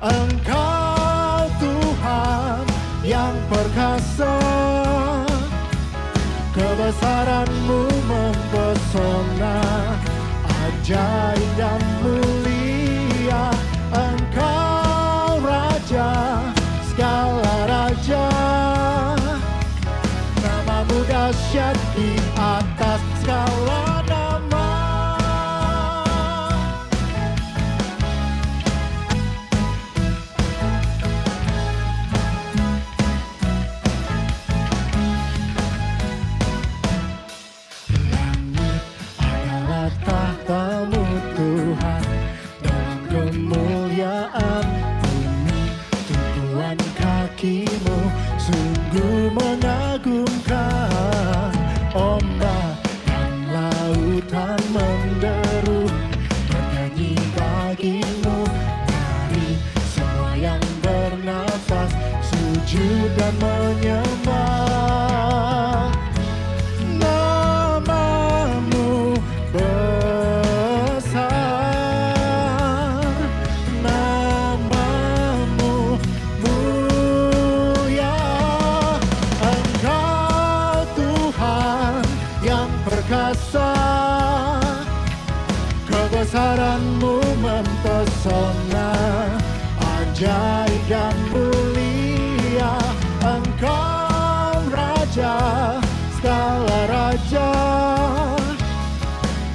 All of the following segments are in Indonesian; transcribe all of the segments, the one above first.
Engkau Tuhan yang perkasa, kebesaran-Mu mempesona, ajaib dan mulia. Engkau Raja, segala raja, nama-Mu dahsyat di atas segala nama. Langit adalah tahta-Mu Tuhan, dalam kemuliaan bumi tumpuan kaki-Mu sungguh mengagumkan. Ombak dan lautan menderu bernyanyi bagi-Mu, mari semua yang bernafas sujud dan menyembah. Nama-Mu besar, nama-Mu mulia. Engkau Tuhan yang perkasa, kebesaran-Mu mempesona, ajaib dan mulia. Engkau Raja, segala raja,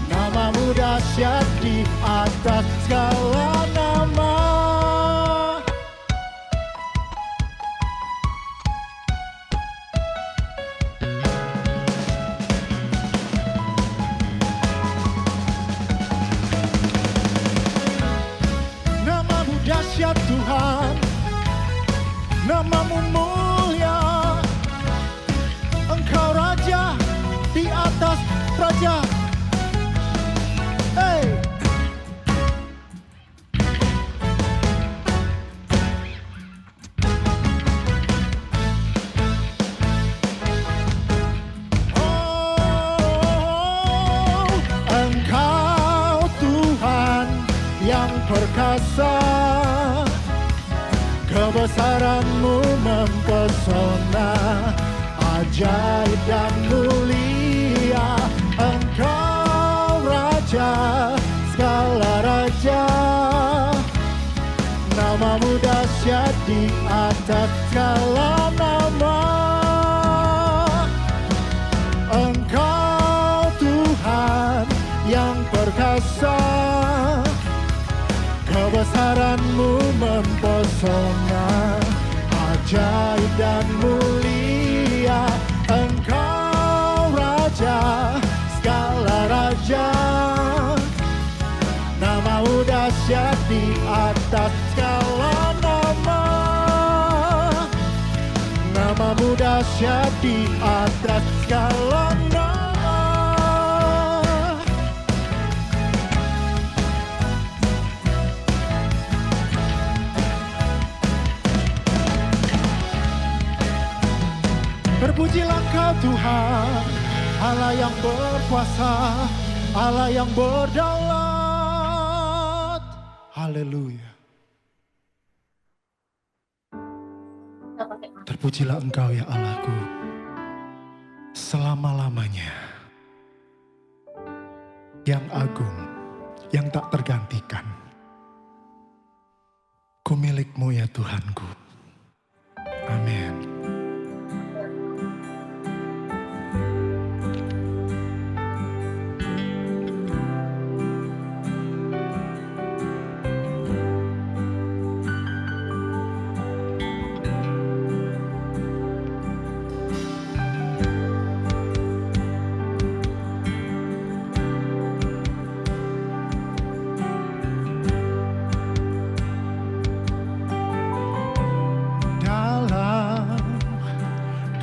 nama-Mu dahsyat di atas segala nama. Nama-Mu dahsyat Tuhan, nama-Mu mulia. Engkau Raja di atas raja. Hey! Oh, Engkau Tuhan yang perkasa, kebesaran-Mu mempesona, ajaib dan mulia. Engkau Raja, segala raja, nama-Mu dahsyat di atas segala nama. Engkau Tuhan yang perkasa, kebesaran-Mu mempesona, ajaib dan mulia. Engkau Raja, segala raja, nama-Mu dahsyat di atas segala nama. Nama-Mu dahsyat di atas segala nama. Terpujilah Engkau Tuhan, Allah yang berkuasa, Allah yang berdaulat. Haleluya. Terpujilah Engkau ya Allahku, selama-lamanya. Yang agung, yang tak tergantikan. Ku milik-Mu ya Tuhanku. Amin.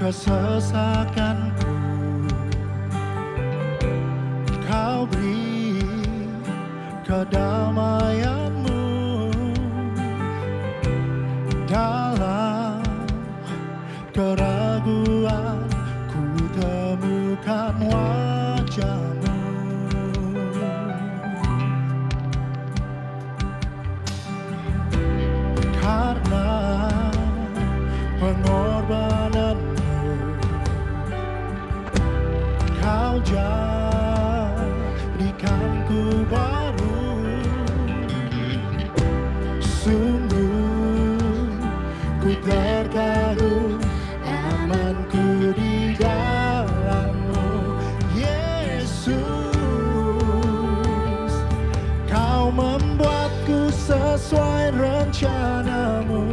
Kesesakanku, Kau beri kedamaian-Mu. Dalam keraguan ku temukan wajah-Mu. terkagum, amanku di dalam-Mu, Yesus. Kau membuatku sesuai rencana-Mu.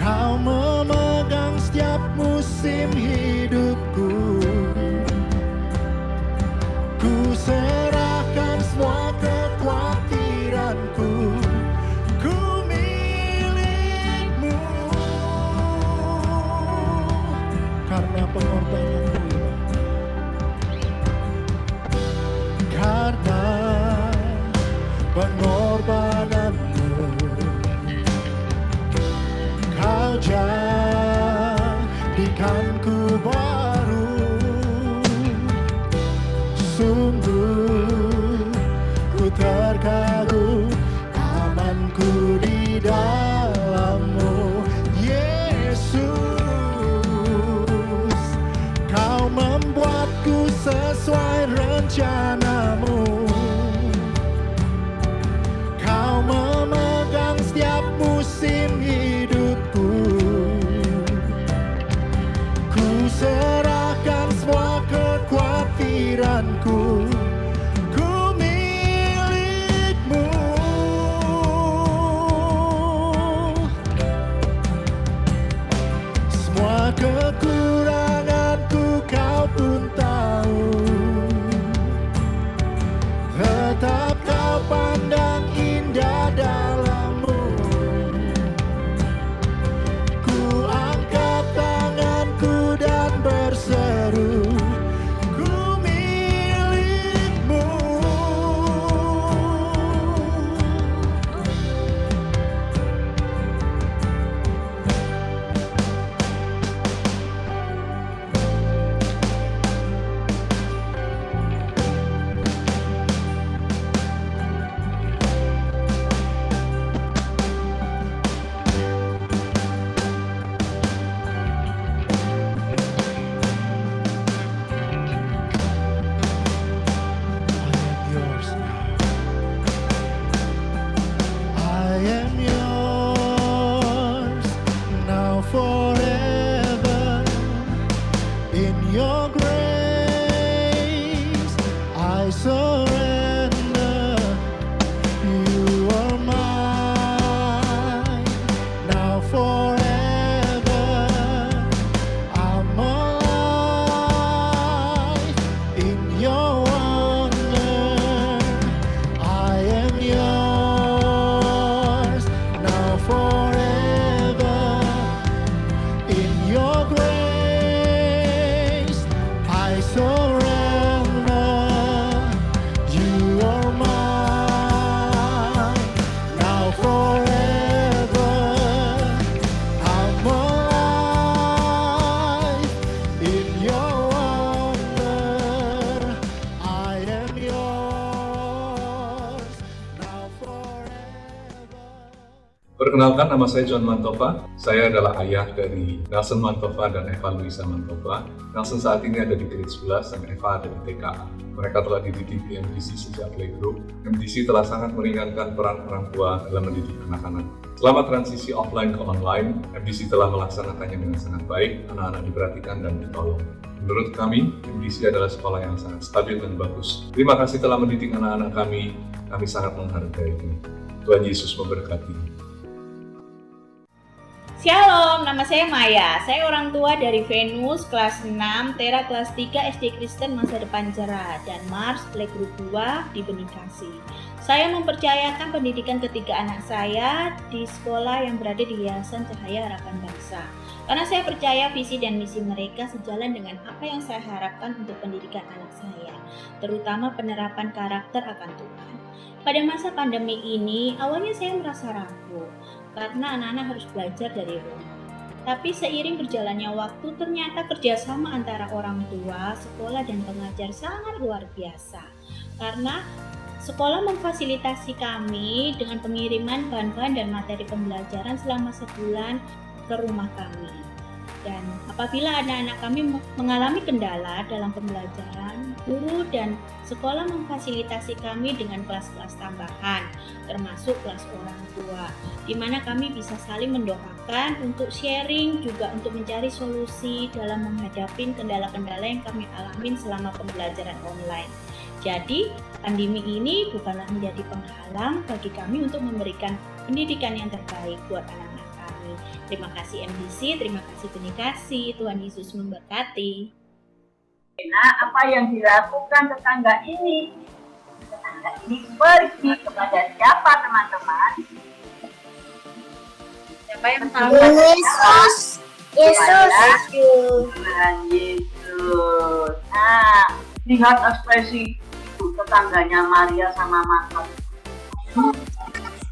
Kau memegang setiap musim hidupku. Ku serahkan semua kekhawatiranku. Ku milik-Mu. Karena pengorbanan-Mu. Karena pengorbanan-Mu. Kau jadikanku baru. Sungguh ku terkagum, amanku di dalam-Mu, Yesus. Kau membuatku sesuai rencana-Mu. Kau memegang setiap musim hidupku. Ku serahkan semua kekhawatiranku. Ku milik-Mu. Semua kekuranganku Kau pun tahu. Tetap Kau pandang indah dalam-Mu. Ku angkat tanganku dan berseru, ku milik-Mu. I am yours now forever. In your grace I surrender. You are mine now forever. I'm alive in your wonder. I am yours now forever. In your grace I surrender. You are mine now forever. I'm alive in your wonder. I am yours now forever. Perkenalkan, nama saya John Mantova. Saya adalah ayah dari Nelson Mantova dan Eva Luisa Mantova. Nelson saat ini ada di grade 11 dan Eva ada di TKA. Mereka telah dididik di MDC sejak playgroup. MDC telah sangat meringankan peran orang tua dalam mendidik anak-anak. Selama transisi offline ke online, MDC telah melaksanakannya dengan sangat baik. Anak-anak diperhatikan dan ditolong. Menurut kami, MDC adalah sekolah yang sangat stabil dan bagus. Terima kasih telah mendidik anak-anak kami. Kami sangat menghargainya. Tuhan Yesus memberkati. Shalom, nama saya Maya. Saya orang tua dari Venus kelas 6, Tera kelas 3 SD Kristen Masa Depan Cerah, dan Mars Playgroup 2 di Benih Kasih. Saya mempercayakan pendidikan ketiga anak saya di sekolah yang berada di Yayasan Cahaya Harapan Bangsa. Karena saya percaya visi dan misi mereka sejalan dengan apa yang saya harapkan untuk pendidikan anak saya, terutama penerapan karakter akan Tuhan. Pada masa pandemi ini, awalnya saya merasa ragu karena anak-anak harus belajar dari rumah. Tapi seiring berjalannya waktu, ternyata kerjasama antara orang tua, sekolah, dan pengajar sangat luar biasa. Karena sekolah memfasilitasi kami dengan pengiriman bahan-bahan dan materi pembelajaran selama sebulan ke rumah kami. Dan apabila anak-anak kami mengalami kendala dalam pembelajaran, guru dan sekolah memfasilitasi kami dengan kelas-kelas tambahan, termasuk kelas orang tua, di mana kami bisa saling mendoakan untuk sharing, juga untuk mencari solusi dalam menghadapi kendala-kendala yang kami alami selama pembelajaran online. Jadi, pandemi ini bukanlah menjadi penghalang bagi kami untuk memberikan pendidikan yang terbaik buat anak-anak kami. Terima kasih MDC, terima kasih Benikasi, Tuhan Yesus memberkati. Nah, apa yang dilakukan tetangga ini? Tetangga ini pergi kepada siapa, teman-teman? Siapa yang tahu? Yesus. Tuhan Yesus. Nah, lihat ekspresi itu tetangganya Maria sama Marta.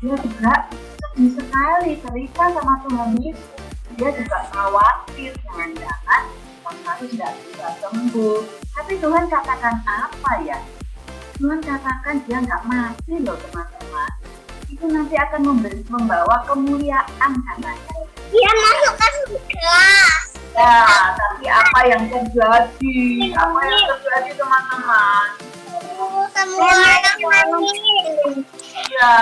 Dia juga sedih sekali cerita sama Tuhan Yesus. Dia juga khawatir jangan-jangan Lazarus tidak bisa sembuh. Tapi Tuhan katakan apa ya? Tuhan katakan dia nggak mati loh teman-teman. Itu nanti akan membawa kemuliaan katanya. Dia masuk ke surga. Ya, tapi apa yang terjadi? Apa yang terjadi teman-teman? Semua anak nangis. Iya,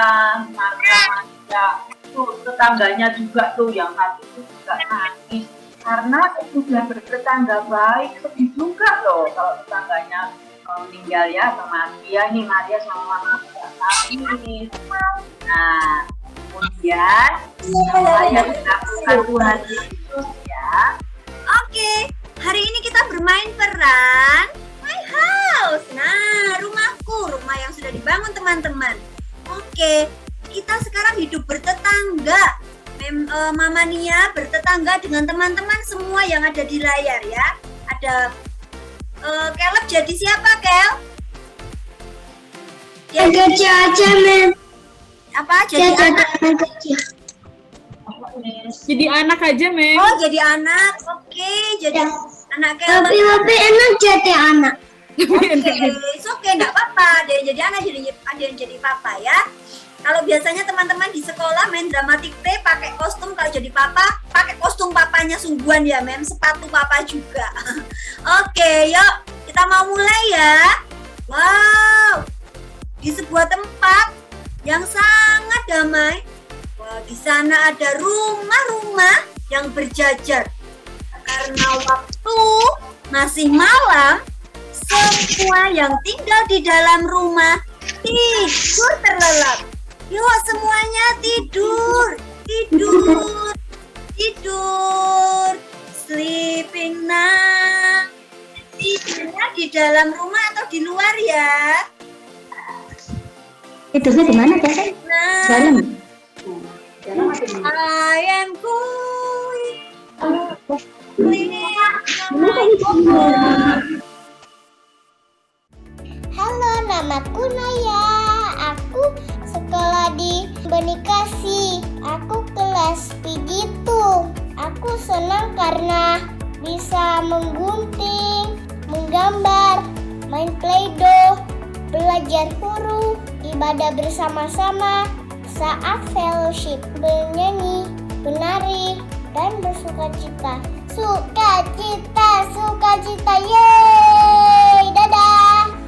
Maria tuh tetangganya juga tuh yang hati itu juga nangis karena sudah bertetangga baik. Sedih juga loh kalau tetangganya meninggal ya, sama Maria nih, Maria sama Mama tidak nangis. Nah, kemudian apa yang dilakukan Tuhan Yesus ya? Oke, hari ini kita bermain peran My House. Nah, rumahku, rumah yang sudah dibangun teman-teman. Oke, kita sekarang hidup bertetangga. Mama Nia bertetangga dengan teman-teman semua yang ada di layar ya. Ada Caleb jadi siapa, Kel? Jadi aja, Mem. Apa? Jadi anak. Jadi anak aja, Mem. Oh, jadi anak. Oke, jadi anak Caleb. Tapi enak jadi anak. Oke, enggak apa-apa. Ada yang jadi anak, ada yang jadi papa ya. Kalau biasanya teman-teman di sekolah main dramatic play pakai kostum, kalau jadi papa pakai kostum papanya sungguhan ya, Mem, sepatu papa juga. Oke, yuk kita mau mulai ya. Wow, di sebuah tempat yang sangat damai. Wow, di sana ada rumah-rumah yang berjajar. Karena waktu masih malam, semua yang tinggal di dalam rumah tidur terlelap. Yuk semuanya tidur, tidur, tidur, sleeping now. Tidurnya di dalam rumah atau di luar ya? Tidurnya di mana, Teh? Nah, Dalam. I am going. Halo, namaku Naya. Aku sekolah di Benikasi. Aku kelas PG2. Aku senang karena bisa menggunting, menggambar, main play-doh, belajar huruf, ibadah bersama-sama, saat fellowship, bernyanyi, menari, dan bersukacita. Sukacita, sukacita, yeay! Dadah!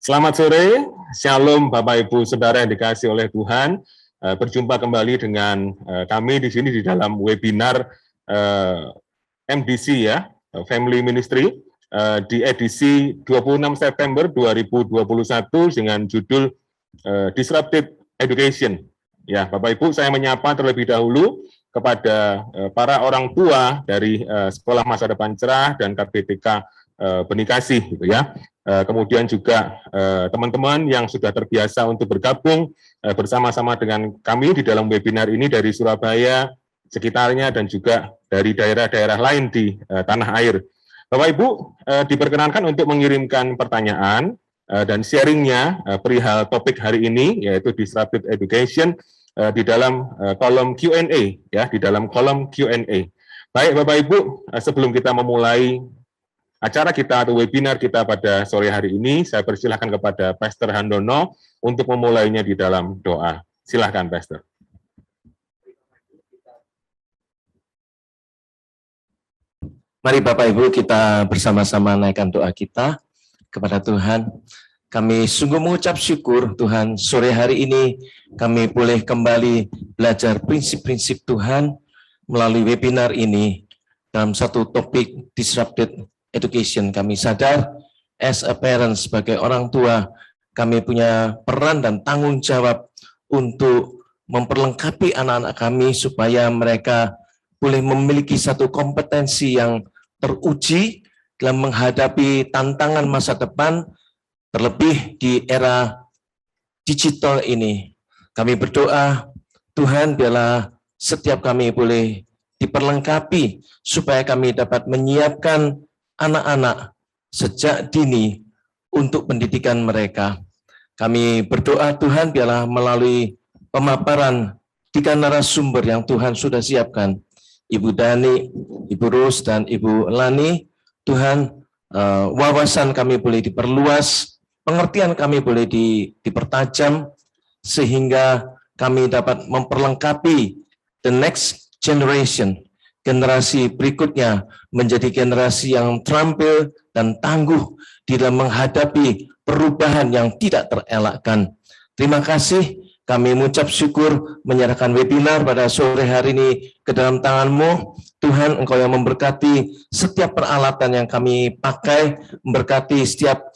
Selamat sore, Shalom Bapak Ibu Saudara yang dikasihi oleh Tuhan. Berjumpa kembali dengan kami di sini di dalam webinar MDC ya, Family Ministry di edisi 26 September 2021 dengan judul Disruptive Education. Ya, Bapak Ibu, saya menyapa terlebih dahulu kepada para orang tua dari Sekolah Masa Depan Cerah dan KBTK Benikasi gitu ya. Kemudian juga teman-teman yang sudah terbiasa untuk bergabung bersama-sama dengan kami di dalam webinar ini dari Surabaya, sekitarnya dan juga dari daerah-daerah lain di tanah air. Bapak Ibu, diperkenankan untuk mengirimkan pertanyaan dan sharingnya perihal topik hari ini, yaitu Disruptive Education, di dalam kolom Q&A, ya, di dalam kolom Q&A. Baik Bapak Ibu, sebelum kita memulai acara kita atau webinar kita pada sore hari ini, saya persilahkan kepada Pastor Handono untuk memulainya di dalam doa. Silahkan Pastor. Mari Bapak Ibu kita bersama-sama naikkan doa kita kepada Tuhan. Kami sungguh mengucap syukur Tuhan, sore hari ini kami boleh kembali belajar prinsip-prinsip Tuhan melalui webinar ini dalam satu topik Disrupted Education. Kami sadar as a parent, sebagai orang tua, kami punya peran dan tanggung jawab untuk memperlengkapi anak-anak kami supaya mereka boleh memiliki satu kompetensi yang teruji dalam menghadapi tantangan masa depan, terlebih di era digital ini. Kami berdoa, Tuhan biarlah setiap kami boleh diperlengkapi supaya kami dapat menyiapkan anak-anak sejak dini untuk pendidikan mereka. Kami berdoa Tuhan biarlah melalui pemaparan 3 narasumber yang Tuhan sudah siapkan, Ibu Dani, Ibu Ros, dan Ibu Lani, Tuhan wawasan kami boleh diperluas, pengertian kami boleh dipertajam, sehingga kami dapat memperlengkapi the next generation, generasi berikutnya menjadi generasi yang terampil dan tangguh di dalam menghadapi perubahan yang tidak terelakkan. Terima kasih, kami mengucap syukur menyerahkan webinar pada sore hari ini ke dalam tangan-Mu. Tuhan, Engkau yang memberkati setiap peralatan yang kami pakai, memberkati setiap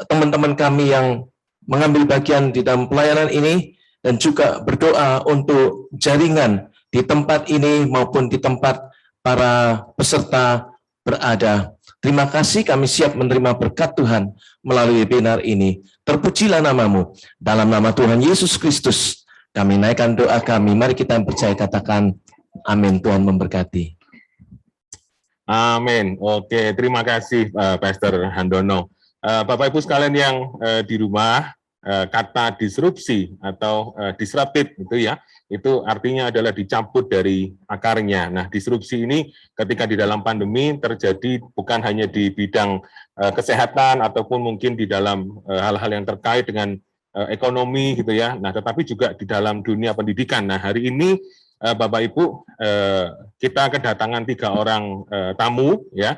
teman-teman kami yang mengambil bagian di dalam pelayanan ini, dan juga berdoa untuk jaringan di tempat ini maupun di tempat para peserta berada. Terima kasih, kami siap menerima berkat Tuhan melalui webinar ini. Terpujilah nama-Mu. Dalam nama Tuhan Yesus Kristus, kami naikkan doa kami. Mari kita yang percaya katakan amin. Tuhan memberkati. Amin. Oke, terima kasih Pastor Handono. Bapak Ibu sekalian yang di rumah, kata disrupsi atau disrupted itu artinya adalah dicabut dari akarnya. Nah, disrupsi ini ketika di dalam pandemi terjadi bukan hanya di bidang kesehatan ataupun mungkin di dalam hal-hal yang terkait dengan ekonomi gitu ya. Nah, tetapi juga di dalam dunia pendidikan. Nah, hari ini Bapak Ibu kita kedatangan 3 orang tamu ya,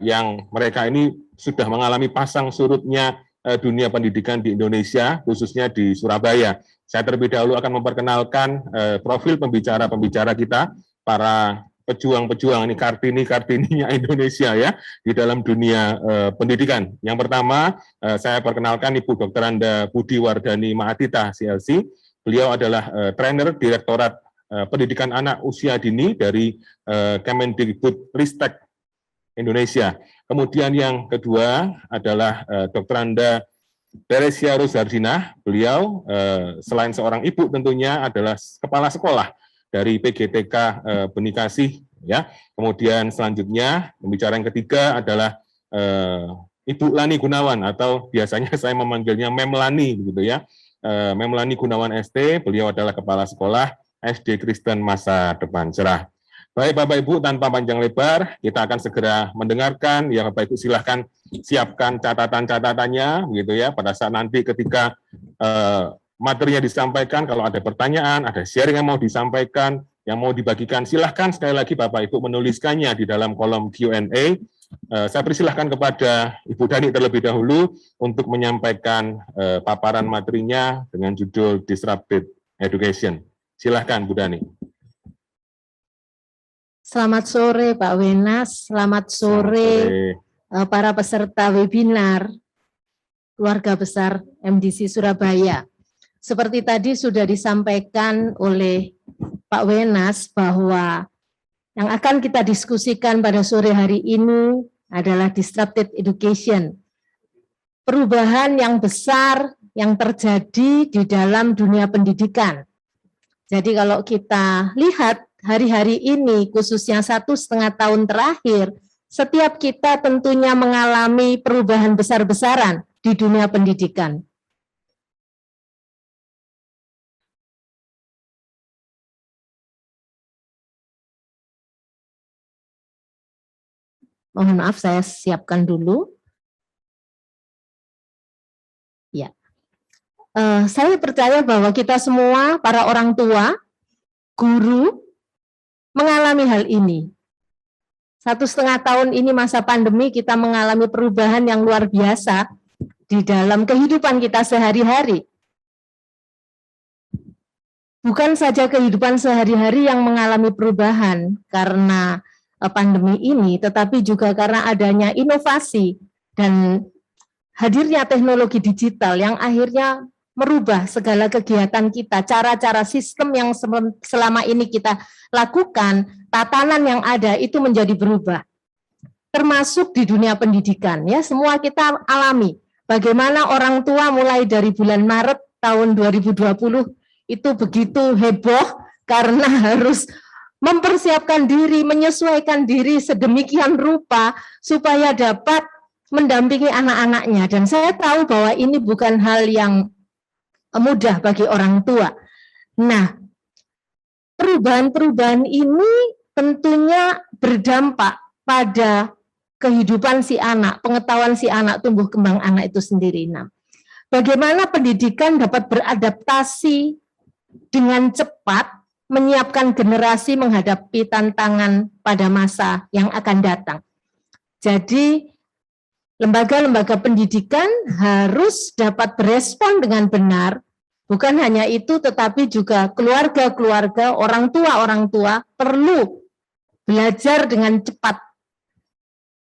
yang mereka ini sudah mengalami pasang surutnya dunia pendidikan di Indonesia, khususnya di Surabaya. Saya terlebih dahulu akan memperkenalkan profil pembicara-pembicara kita, para pejuang-pejuang ini, Kartini-Kartininya Indonesia ya, di dalam dunia pendidikan. Yang pertama, saya perkenalkan Ibu Dr. Anda Budi Wardani Mahatita, CLC. Beliau adalah trainer Direktorat Pendidikan Anak Usia Dini dari Kemendikbud Ristek Indonesia. Kemudian yang kedua adalah Dr. Anda Teresia Rosardina. Beliau selain seorang ibu tentunya adalah kepala sekolah dari PGTK Benikasih ya. Kemudian selanjutnya pembicara yang ketiga adalah Ibu Lani Gunawan, atau biasanya saya memanggilnya Mem Lani begitu ya. Mem Lani Gunawan ST, beliau adalah kepala sekolah SD Kristen Masa Depan Cerah. Baik Bapak Ibu, tanpa panjang lebar, kita akan segera mendengarkan. Ya Bapak Ibu silahkan siapkan catatan-catatannya, begitu ya. Pada saat nanti ketika materinya disampaikan, kalau ada pertanyaan, ada sharing yang mau disampaikan, yang mau dibagikan, silahkan sekali lagi Bapak Ibu menuliskannya di dalam kolom Q&A. Saya persilahkan kepada Ibu Dani terlebih dahulu untuk menyampaikan paparan materinya dengan judul Disrupted Education. Silahkan Bu Dani. Selamat sore Pak Wenas, selamat sore para peserta webinar Keluarga Besar MDC Surabaya. Seperti tadi sudah disampaikan oleh Pak Wenas bahwa yang akan kita diskusikan pada sore hari ini adalah Disrupted Education. Perubahan yang besar yang terjadi di dalam dunia pendidikan. Jadi kalau kita lihat hari-hari ini, khususnya 1,5 tahun terakhir, setiap kita tentunya mengalami perubahan besar-besaran di dunia pendidikan. Mohon maaf, saya siapkan dulu. Ya, saya percaya bahwa kita semua, para orang tua, guru, mengalami hal ini. 1,5 tahun ini masa pandemi, kita mengalami perubahan yang luar biasa di dalam kehidupan kita sehari-hari. Bukan saja kehidupan sehari-hari yang mengalami perubahan karena pandemi ini, tetapi juga karena adanya inovasi dan hadirnya teknologi digital yang akhirnya merubah segala kegiatan kita, cara-cara sistem yang selama ini kita lakukan, tatanan yang ada itu menjadi berubah. Termasuk di dunia pendidikan, ya, semua kita alami. Bagaimana orang tua mulai dari bulan Maret tahun 2020 itu begitu heboh karena harus mempersiapkan diri, menyesuaikan diri sedemikian rupa supaya dapat mendampingi anak-anaknya. Dan saya tahu bahwa ini bukan hal yang mudah bagi orang tua. Nah, perubahan-perubahan ini tentunya berdampak pada kehidupan si anak, pengetahuan si anak, tumbuh kembang anak itu sendiri. Nah, bagaimana pendidikan dapat beradaptasi dengan cepat menyiapkan generasi menghadapi tantangan pada masa yang akan datang. Jadi, lembaga-lembaga pendidikan harus dapat berespon dengan benar. Bukan hanya itu, tetapi juga keluarga-keluarga, orang tua perlu belajar dengan cepat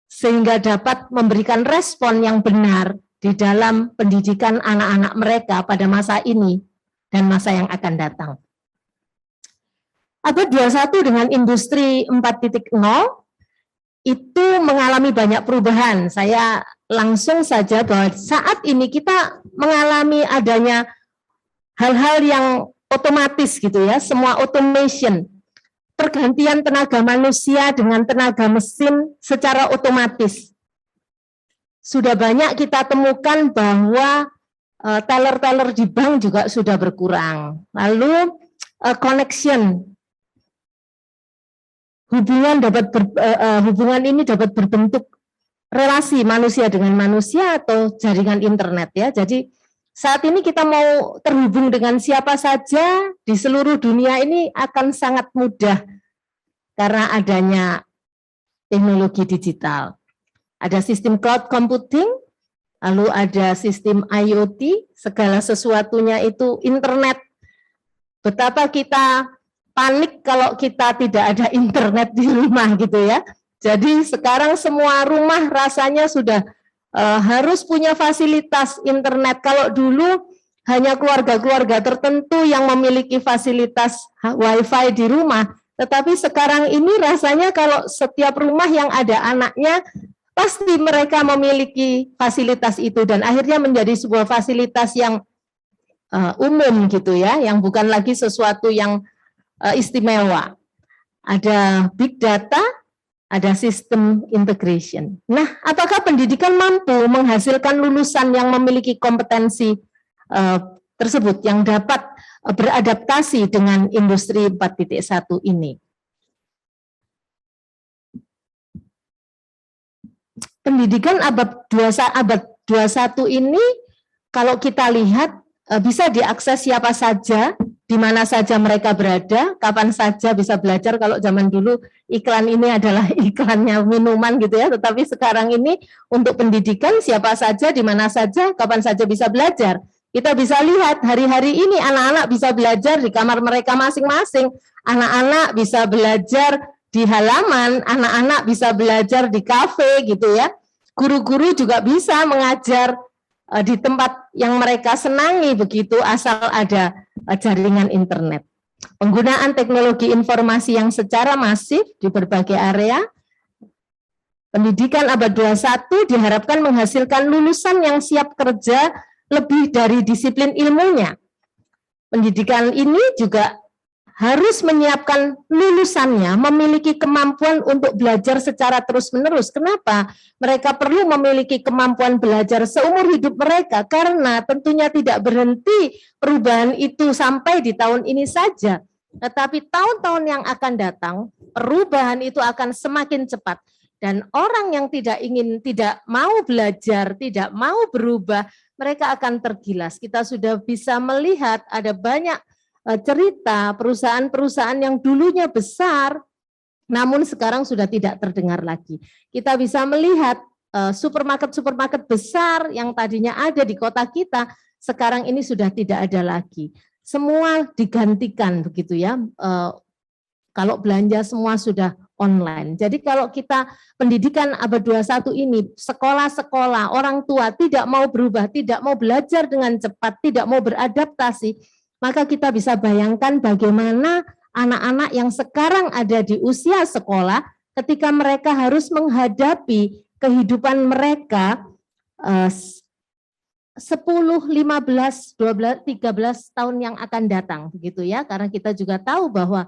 sehingga dapat memberikan respon yang benar di dalam pendidikan anak-anak mereka pada masa ini dan masa yang akan datang. Abad 21 dengan industri 4.0 itu mengalami banyak perubahan. Saya langsung saja bahwa saat ini kita mengalami adanya hal-hal yang otomatis gitu ya, semua automation. Pergantian tenaga manusia dengan tenaga mesin secara otomatis. Sudah banyak kita temukan bahwa teller-teller di bank juga sudah berkurang. Lalu connection, hubungan ini dapat berbentuk relasi manusia dengan manusia atau jaringan internet ya. Jadi saat ini kita mau terhubung dengan siapa saja di seluruh dunia ini akan sangat mudah karena adanya teknologi digital. Ada sistem cloud computing, lalu ada sistem IoT, segala sesuatunya itu internet. Betapa kita panik kalau kita tidak ada internet di rumah gitu ya. Jadi sekarang semua rumah rasanya sudah harus punya fasilitas internet. Kalau dulu hanya keluarga-keluarga tertentu yang memiliki fasilitas wifi di rumah, tetapi sekarang ini rasanya kalau setiap rumah yang ada anaknya, pasti mereka memiliki fasilitas itu dan akhirnya menjadi sebuah fasilitas yang umum gitu ya, yang bukan lagi sesuatu yang istimewa. Ada big data, ada sistem integration. Nah, apakah pendidikan mampu menghasilkan lulusan yang memiliki kompetensi tersebut yang dapat beradaptasi dengan industri 4.1 ini? Pendidikan abad 21 ini kalau kita lihat bisa diakses siapa saja, di mana saja mereka berada, kapan saja bisa belajar. Kalau zaman dulu iklan ini adalah iklannya minuman gitu ya, tetapi sekarang ini untuk pendidikan siapa saja, di mana saja, kapan saja bisa belajar. Kita bisa lihat hari-hari ini anak-anak bisa belajar di kamar mereka masing-masing, anak-anak bisa belajar di halaman, anak-anak bisa belajar di kafe gitu ya. Guru-guru juga bisa mengajar di tempat yang mereka senangi begitu asal ada jaringan internet. Penggunaan teknologi informasi yang secara masif di berbagai area. Pendidikan abad 21 diharapkan menghasilkan lulusan yang siap kerja lebih dari disiplin ilmunya. Pendidikan ini juga harus menyiapkan lulusannya memiliki kemampuan untuk belajar secara terus-menerus. Kenapa? Mereka perlu memiliki kemampuan belajar seumur hidup mereka, karena tentunya tidak berhenti perubahan itu sampai di tahun ini saja. Tetapi tahun-tahun yang akan datang, perubahan itu akan semakin cepat. Dan orang yang tidak mau belajar, tidak mau berubah, mereka akan tergilas. Kita sudah bisa melihat ada banyak cerita perusahaan-perusahaan yang dulunya besar, namun sekarang sudah tidak terdengar lagi. Kita bisa melihat supermarket-supermarket besar yang tadinya ada di kota kita, sekarang ini sudah tidak ada lagi. Semua digantikan begitu ya. Kalau belanja semua sudah online. Jadi kalau kita pendidikan abad 21 ini, sekolah-sekolah, orang tua tidak mau berubah, tidak mau belajar dengan cepat, tidak mau beradaptasi, maka kita bisa bayangkan bagaimana anak-anak yang sekarang ada di usia sekolah ketika mereka harus menghadapi kehidupan mereka 10, 15, 12, 13 tahun yang akan datang begitu ya, karena kita juga tahu bahwa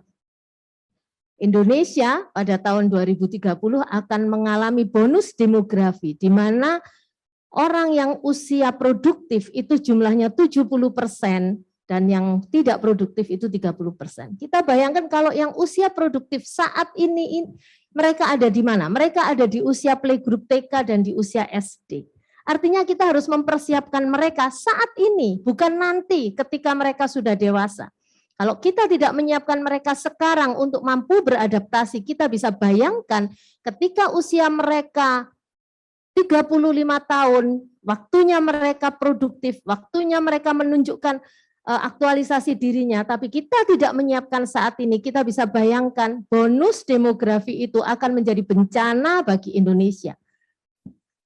Indonesia pada tahun 2030 akan mengalami bonus demografi di mana orang yang usia produktif itu jumlahnya 70%. Dan yang tidak produktif itu 30%. Kita bayangkan kalau yang usia produktif saat ini mereka ada di mana? Mereka ada di usia playgroup TK dan di usia SD. Artinya kita harus mempersiapkan mereka saat ini, bukan nanti ketika mereka sudah dewasa. Kalau kita tidak menyiapkan mereka sekarang untuk mampu beradaptasi, kita bisa bayangkan ketika usia mereka 35 tahun, waktunya mereka produktif, waktunya mereka menunjukkan aktualisasi dirinya, tapi kita tidak menyiapkan saat ini, kita bisa bayangkan bonus demografi itu akan menjadi bencana bagi Indonesia.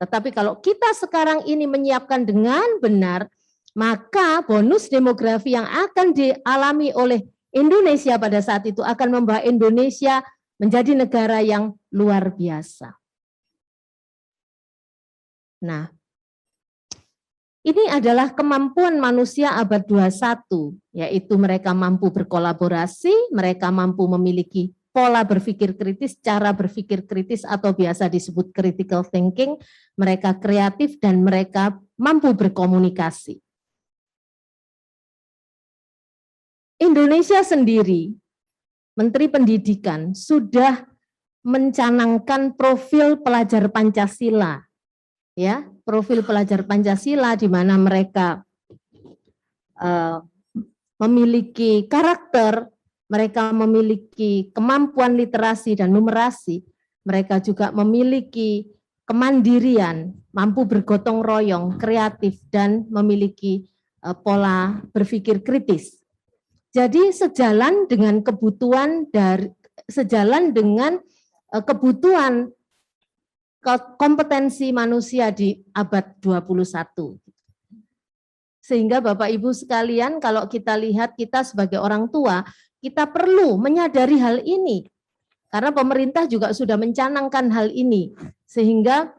Tetapi kalau kita sekarang ini menyiapkan dengan benar, maka bonus demografi yang akan dialami oleh Indonesia pada saat itu akan membawa Indonesia menjadi negara yang luar biasa. Nah, ini adalah kemampuan manusia abad 21, yaitu mereka mampu berkolaborasi, mereka mampu memiliki pola berpikir kritis, cara berpikir kritis atau biasa disebut critical thinking, mereka kreatif dan mereka mampu berkomunikasi. Indonesia sendiri, Menteri Pendidikan sudah mencanangkan profil pelajar Pancasila, ya, profil pelajar Pancasila di mana mereka memiliki karakter, mereka memiliki kemampuan literasi dan numerasi, mereka juga memiliki kemandirian, mampu bergotong royong, kreatif dan memiliki pola berpikir kritis. Jadi sejalan dengan kebutuhan kebutuhan kompetensi manusia di abad 21. Sehingga Bapak Ibu sekalian, kalau kita lihat kita sebagai orang tua, kita perlu menyadari hal ini. Karena pemerintah juga sudah mencanangkan hal ini. Sehingga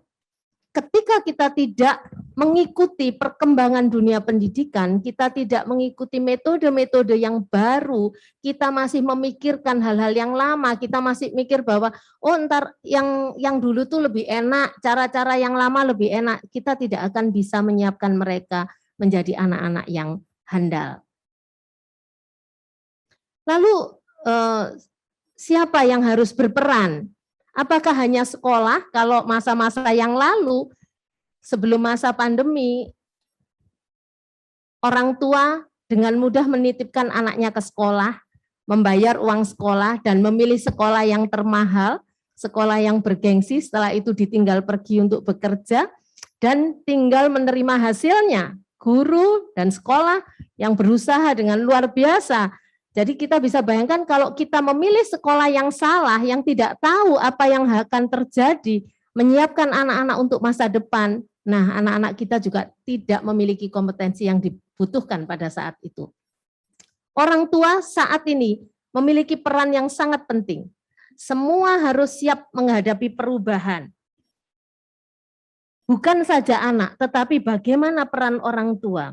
ketika kita tidak mengikuti perkembangan dunia pendidikan, kita tidak mengikuti metode-metode yang baru, kita masih memikirkan hal-hal yang lama, kita masih mikir bahwa oh ntar yang dulu tuh lebih enak, cara-cara yang lama lebih enak, kita tidak akan bisa menyiapkan mereka menjadi anak-anak yang handal. Lalu siapa yang harus berperan? Apakah hanya sekolah? Kalau masa-masa yang lalu, sebelum masa pandemi, orang tua dengan mudah menitipkan anaknya ke sekolah, membayar uang sekolah, dan memilih sekolah yang termahal, sekolah yang bergengsi, setelah itu ditinggal pergi untuk bekerja, dan tinggal menerima hasilnya, guru dan sekolah yang berusaha dengan luar biasa. Jadi kita bisa bayangkan kalau kita memilih sekolah yang salah, yang tidak tahu apa yang akan terjadi, menyiapkan anak-anak untuk masa depan, nah anak-anak kita juga tidak memiliki kompetensi yang dibutuhkan pada saat itu. Orang tua saat ini memiliki peran yang sangat penting. Semua harus siap menghadapi perubahan. Bukan saja anak, tetapi bagaimana peran orang tua.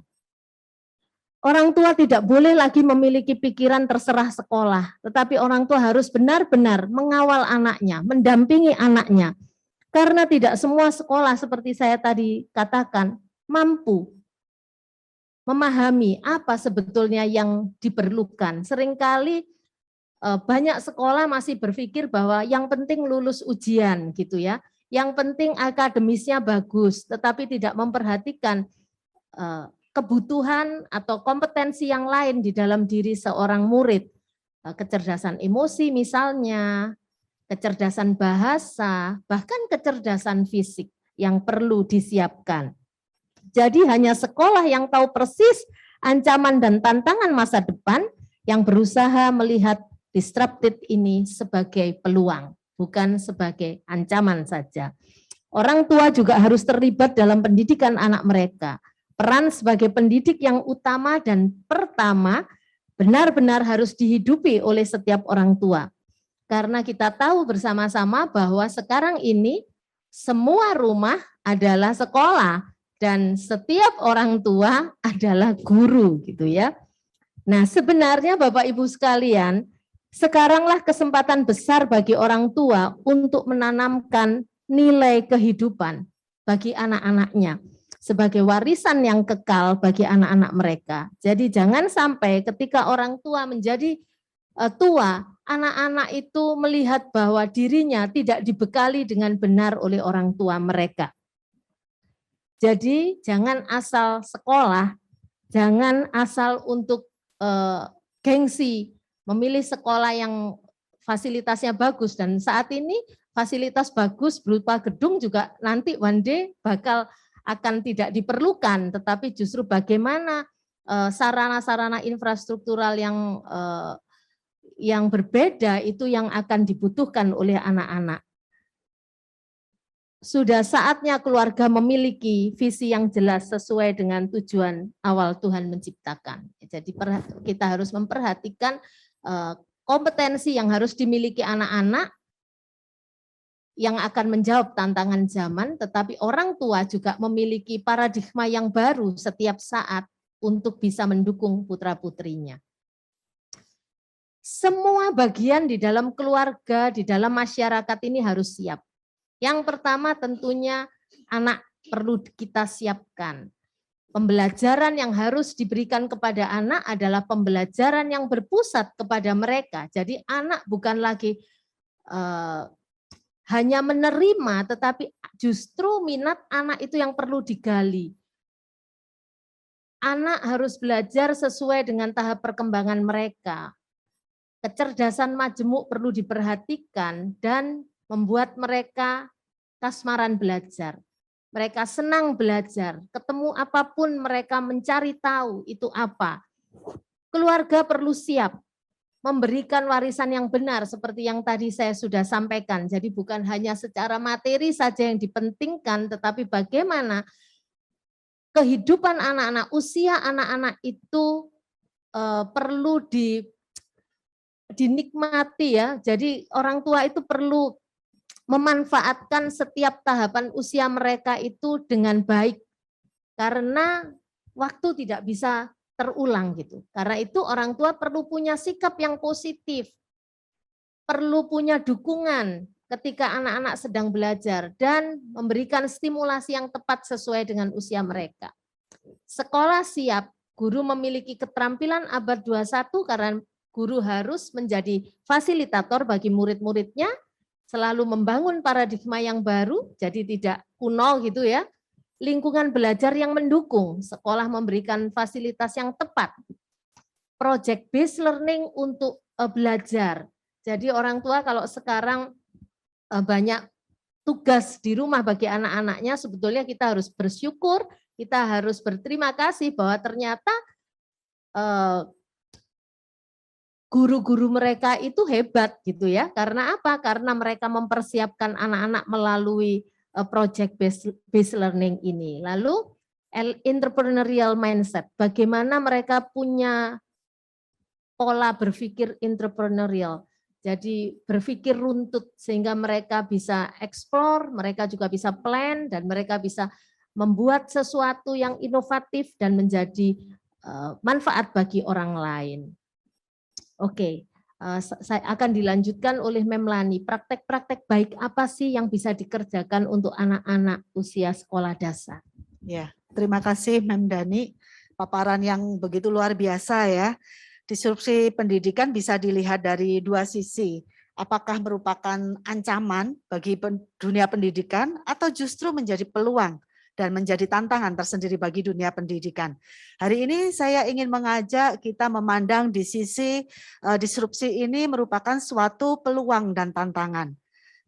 Orang tua tidak boleh lagi memiliki pikiran terserah sekolah, tetapi orang tua harus benar-benar mengawal anaknya, mendampingi anaknya. Karena tidak semua sekolah seperti saya tadi katakan mampu memahami apa sebetulnya yang diperlukan. Seringkali banyak sekolah masih berpikir bahwa yang penting lulus ujian gitu ya, yang penting akademisnya bagus, tetapi tidak memperhatikan kebutuhan atau kompetensi yang lain di dalam diri seorang murid. Kecerdasan emosi misalnya, kecerdasan bahasa, bahkan kecerdasan fisik yang perlu disiapkan. Jadi hanya sekolah yang tahu persis ancaman dan tantangan masa depan yang berusaha melihat disrupted ini sebagai peluang, bukan sebagai ancaman saja. Orang tua juga harus terlibat dalam pendidikan anak mereka. Peran sebagai pendidik yang utama dan pertama benar-benar harus dihidupi oleh setiap orang tua. Karena kita tahu bersama-sama bahwa sekarang ini semua rumah adalah sekolah dan setiap orang tua adalah guru gitu ya. Nah, sebenarnya Bapak Ibu sekalian, sekaranglah kesempatan besar bagi orang tua untuk menanamkan nilai kehidupan bagi anak-anaknya sebagai warisan yang kekal bagi anak-anak mereka. Jadi jangan sampai ketika orang tua menjadi tua, anak-anak itu melihat bahwa dirinya tidak dibekali dengan benar oleh orang tua mereka. Jadi jangan asal sekolah, jangan asal untuk gengsi, memilih sekolah yang fasilitasnya bagus. Dan saat ini fasilitas bagus berupa gedung juga nanti one day bakal akan tidak diperlukan, tetapi justru bagaimana sarana-sarana infrastruktural yang berbeda itu yang akan dibutuhkan oleh anak-anak. Sudah saatnya keluarga memiliki visi yang jelas sesuai dengan tujuan awal Tuhan menciptakan. Jadi kita harus memperhatikan kompetensi yang harus dimiliki anak-anak yang akan menjawab tantangan zaman, tetapi orang tua juga memiliki paradigma yang baru setiap saat untuk bisa mendukung putra-putrinya. Semua bagian di dalam keluarga, di dalam masyarakat ini harus siap. Yang pertama tentunya anak perlu kita siapkan. Pembelajaran yang harus diberikan kepada anak adalah pembelajaran yang berpusat kepada mereka. Jadi anak bukan lagi hanya menerima, tetapi justru minat anak itu yang perlu digali. Anak harus belajar sesuai dengan tahap perkembangan mereka. Kecerdasan majemuk perlu diperhatikan dan membuat mereka kasmaran belajar. Mereka senang belajar, ketemu apapun mereka mencari tahu itu apa. Keluarga perlu siap memberikan warisan yang benar seperti yang tadi saya sudah sampaikan. Jadi bukan hanya secara materi saja yang dipentingkan, tetapi bagaimana kehidupan anak-anak, usia anak-anak itu perlu dinikmati ya. Jadi orang tua itu perlu memanfaatkan setiap tahapan usia mereka itu dengan baik. Karena waktu tidak bisa terulang gitu. Karena itu orang tua perlu punya sikap yang positif, perlu punya dukungan ketika anak-anak sedang belajar dan memberikan stimulasi yang tepat sesuai dengan usia mereka. Sekolah siap, guru memiliki keterampilan abad 21 karena guru harus menjadi fasilitator bagi murid-muridnya, selalu membangun paradigma yang baru, jadi tidak kuno gitu ya. Lingkungan belajar yang mendukung, sekolah memberikan fasilitas yang tepat, project based learning untuk belajar. Jadi orang tua kalau sekarang banyak tugas di rumah bagi anak-anaknya, sebetulnya kita harus bersyukur, kita harus berterima kasih bahwa ternyata guru-guru mereka itu hebat gitu ya. Karena apa? Karena mereka mempersiapkan anak-anak melalui project based learning ini. Lalu entrepreneurial mindset, bagaimana mereka punya pola berpikir entrepreneurial. Jadi berpikir runtut sehingga mereka bisa explore, mereka juga bisa plan dan mereka bisa membuat sesuatu yang inovatif dan menjadi manfaat bagi orang lain. Oke, saya akan dilanjutkan oleh Memlani. Praktek-praktek baik apa sih yang bisa dikerjakan untuk anak-anak usia sekolah dasar? Ya, terima kasih Mem Dani. Paparan yang begitu luar biasa ya. Disrupsi pendidikan bisa dilihat dari dua sisi. Apakah merupakan ancaman bagi dunia pendidikan atau justru menjadi peluang dan menjadi tantangan tersendiri bagi dunia pendidikan. Hari ini saya ingin mengajak kita memandang di sisi disrupsi ini merupakan suatu peluang dan tantangan.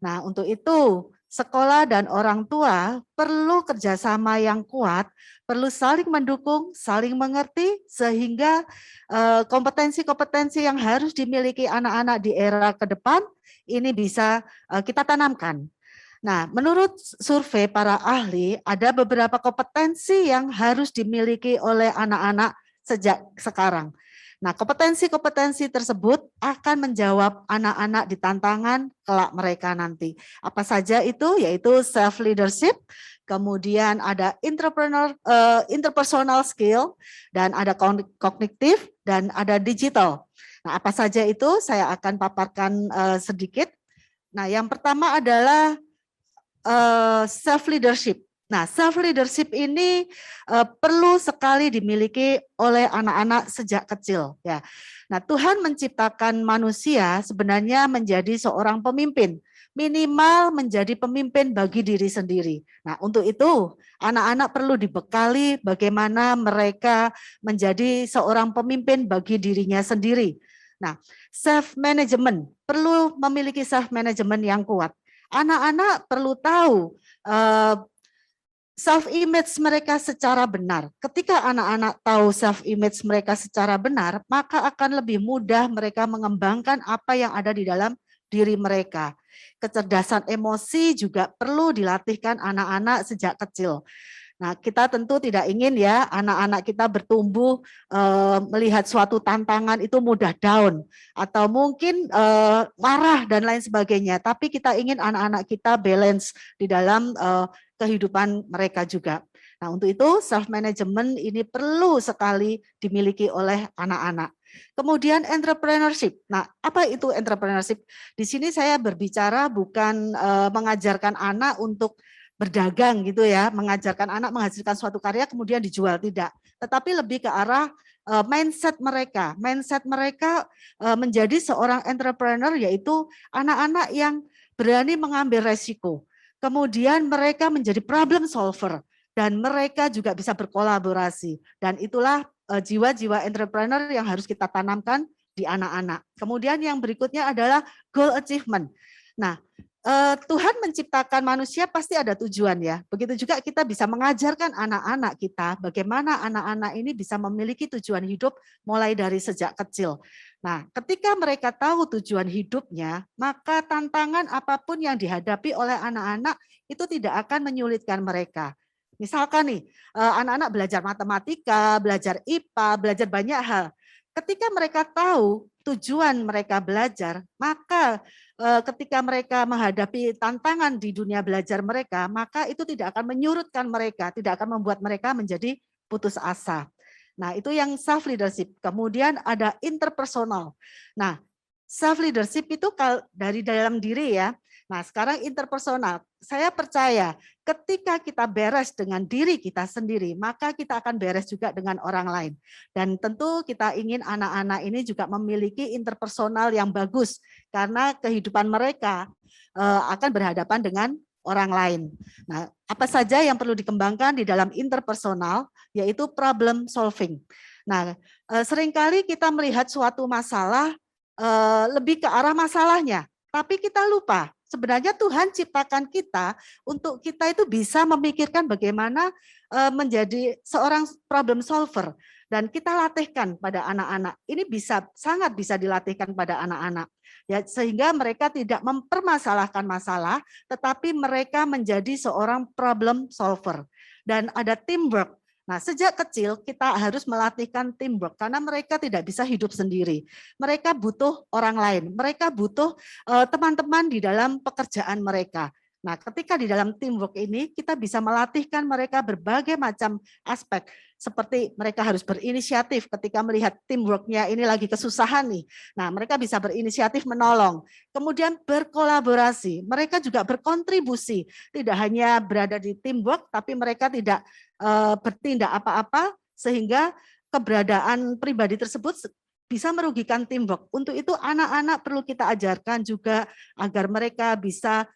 Nah, untuk itu sekolah dan orang tua perlu kerjasama yang kuat, perlu saling mendukung, saling mengerti, sehingga kompetensi-kompetensi yang harus dimiliki anak-anak di era ke depan ini bisa kita tanamkan. Nah, menurut survei para ahli, ada beberapa kompetensi yang harus dimiliki oleh anak-anak sejak sekarang. Nah, kompetensi-kompetensi tersebut akan menjawab anak-anak di tantangan kelak mereka nanti. Apa saja itu? Yaitu self-leadership, kemudian ada interpersonal skill, dan ada kognitif, dan ada digital. Nah, apa saja itu? Saya akan paparkan sedikit. Nah, yang pertama adalah self-leadership. Nah, self-leadership ini perlu sekali dimiliki oleh anak-anak sejak kecil. Ya. Nah, Tuhan menciptakan manusia sebenarnya menjadi seorang pemimpin, minimal menjadi pemimpin bagi diri sendiri. Nah, untuk itu anak-anak perlu dibekali bagaimana mereka menjadi seorang pemimpin bagi dirinya sendiri. Nah, self-management, perlu memiliki self-management yang kuat. Anak-anak perlu tahu self-image mereka secara benar. Ketika anak-anak tahu self-image mereka secara benar, maka akan lebih mudah mereka mengembangkan apa yang ada di dalam diri mereka. Kecerdasan emosi juga perlu dilatihkan anak-anak sejak kecil. Nah, kita tentu tidak ingin ya anak-anak kita bertumbuh melihat suatu tantangan itu mudah down atau mungkin marah dan lain sebagainya. Tapi kita ingin anak-anak kita balance di dalam kehidupan mereka juga. Nah, untuk itu self-management ini perlu sekali dimiliki oleh anak-anak. Kemudian entrepreneurship. Nah, apa itu entrepreneurship? Di sini saya berbicara bukan mengajarkan anak untuk berdagang gitu ya, mengajarkan anak menghasilkan suatu karya kemudian dijual, tidak. Tetapi lebih ke arah mindset mereka. Mindset mereka menjadi seorang entrepreneur, yaitu anak-anak yang berani mengambil resiko. Kemudian mereka menjadi problem solver dan mereka juga bisa berkolaborasi. Dan itulah jiwa-jiwa entrepreneur yang harus kita tanamkan di anak-anak. Kemudian yang berikutnya adalah goal achievement. Nah, Tuhan menciptakan manusia pasti ada tujuan ya. Begitu juga kita bisa mengajarkan anak-anak kita bagaimana anak-anak ini bisa memiliki tujuan hidup mulai dari sejak kecil. Nah, ketika mereka tahu tujuan hidupnya, maka tantangan apapun yang dihadapi oleh anak-anak itu tidak akan menyulitkan mereka. Misalkan nih, anak-anak belajar matematika, belajar IPA, belajar banyak hal. Ketika mereka tahu tujuan mereka belajar, maka ketika mereka menghadapi tantangan di dunia belajar mereka, maka itu tidak akan menyurutkan mereka, tidak akan membuat mereka menjadi putus asa. Nah, itu yang self leadership. Kemudian ada interpersonal. Nah, self leadership itu dari dalam diri ya. Nah, sekarang interpersonal. Saya percaya ketika kita beres dengan diri kita sendiri, maka kita akan beres juga dengan orang lain. Dan tentu kita ingin anak-anak ini juga memiliki interpersonal yang bagus, karena kehidupan mereka akan berhadapan dengan orang lain. Nah, apa saja yang perlu dikembangkan di dalam interpersonal, yaitu problem solving. Nah, seringkali kita melihat suatu masalah lebih ke arah masalahnya, tapi kita lupa. Sebenarnya Tuhan ciptakan kita untuk kita itu bisa memikirkan bagaimana menjadi seorang problem solver, dan kita latihkan pada anak-anak. Ini sangat bisa dilatihkan pada anak-anak ya, sehingga mereka tidak mempermasalahkan masalah, tetapi mereka menjadi seorang problem solver dan ada teamwork. Nah, sejak kecil kita harus melatihkan teamwork karena mereka tidak bisa hidup sendiri. Mereka butuh orang lain, mereka butuh teman-teman di dalam pekerjaan mereka. Nah, ketika di dalam teamwork ini kita bisa melatihkan mereka berbagai macam aspek, seperti mereka harus berinisiatif ketika melihat teamworknya ini lagi kesusahan nih. Nah, mereka bisa berinisiatif menolong. Kemudian berkolaborasi, mereka juga berkontribusi, tidak hanya berada di teamwork, tapi mereka tidak bertindak apa-apa sehingga keberadaan pribadi tersebut bisa merugikan teamwork. Untuk itu anak-anak perlu kita ajarkan juga agar mereka bisa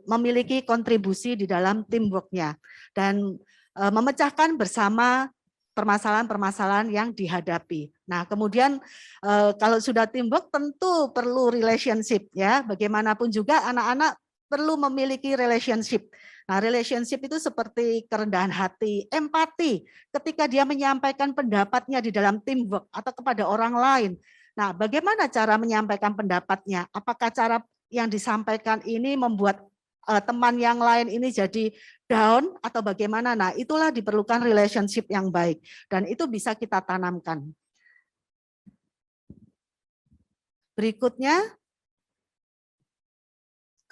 memiliki kontribusi di dalam teamwork-nya dan memecahkan bersama permasalahan-permasalahan yang dihadapi. Nah, kemudian kalau sudah teamwork tentu perlu relationship ya. Bagaimanapun juga anak-anak perlu memiliki relationship. Nah, relationship itu seperti kerendahan hati, empati ketika dia menyampaikan pendapatnya di dalam teamwork atau kepada orang lain. Nah, bagaimana cara menyampaikan pendapatnya? Apakah cara yang disampaikan ini membuat teman yang lain ini jadi down atau bagaimana? Nah, itulah diperlukan relationship yang baik dan itu bisa kita tanamkan. Berikutnya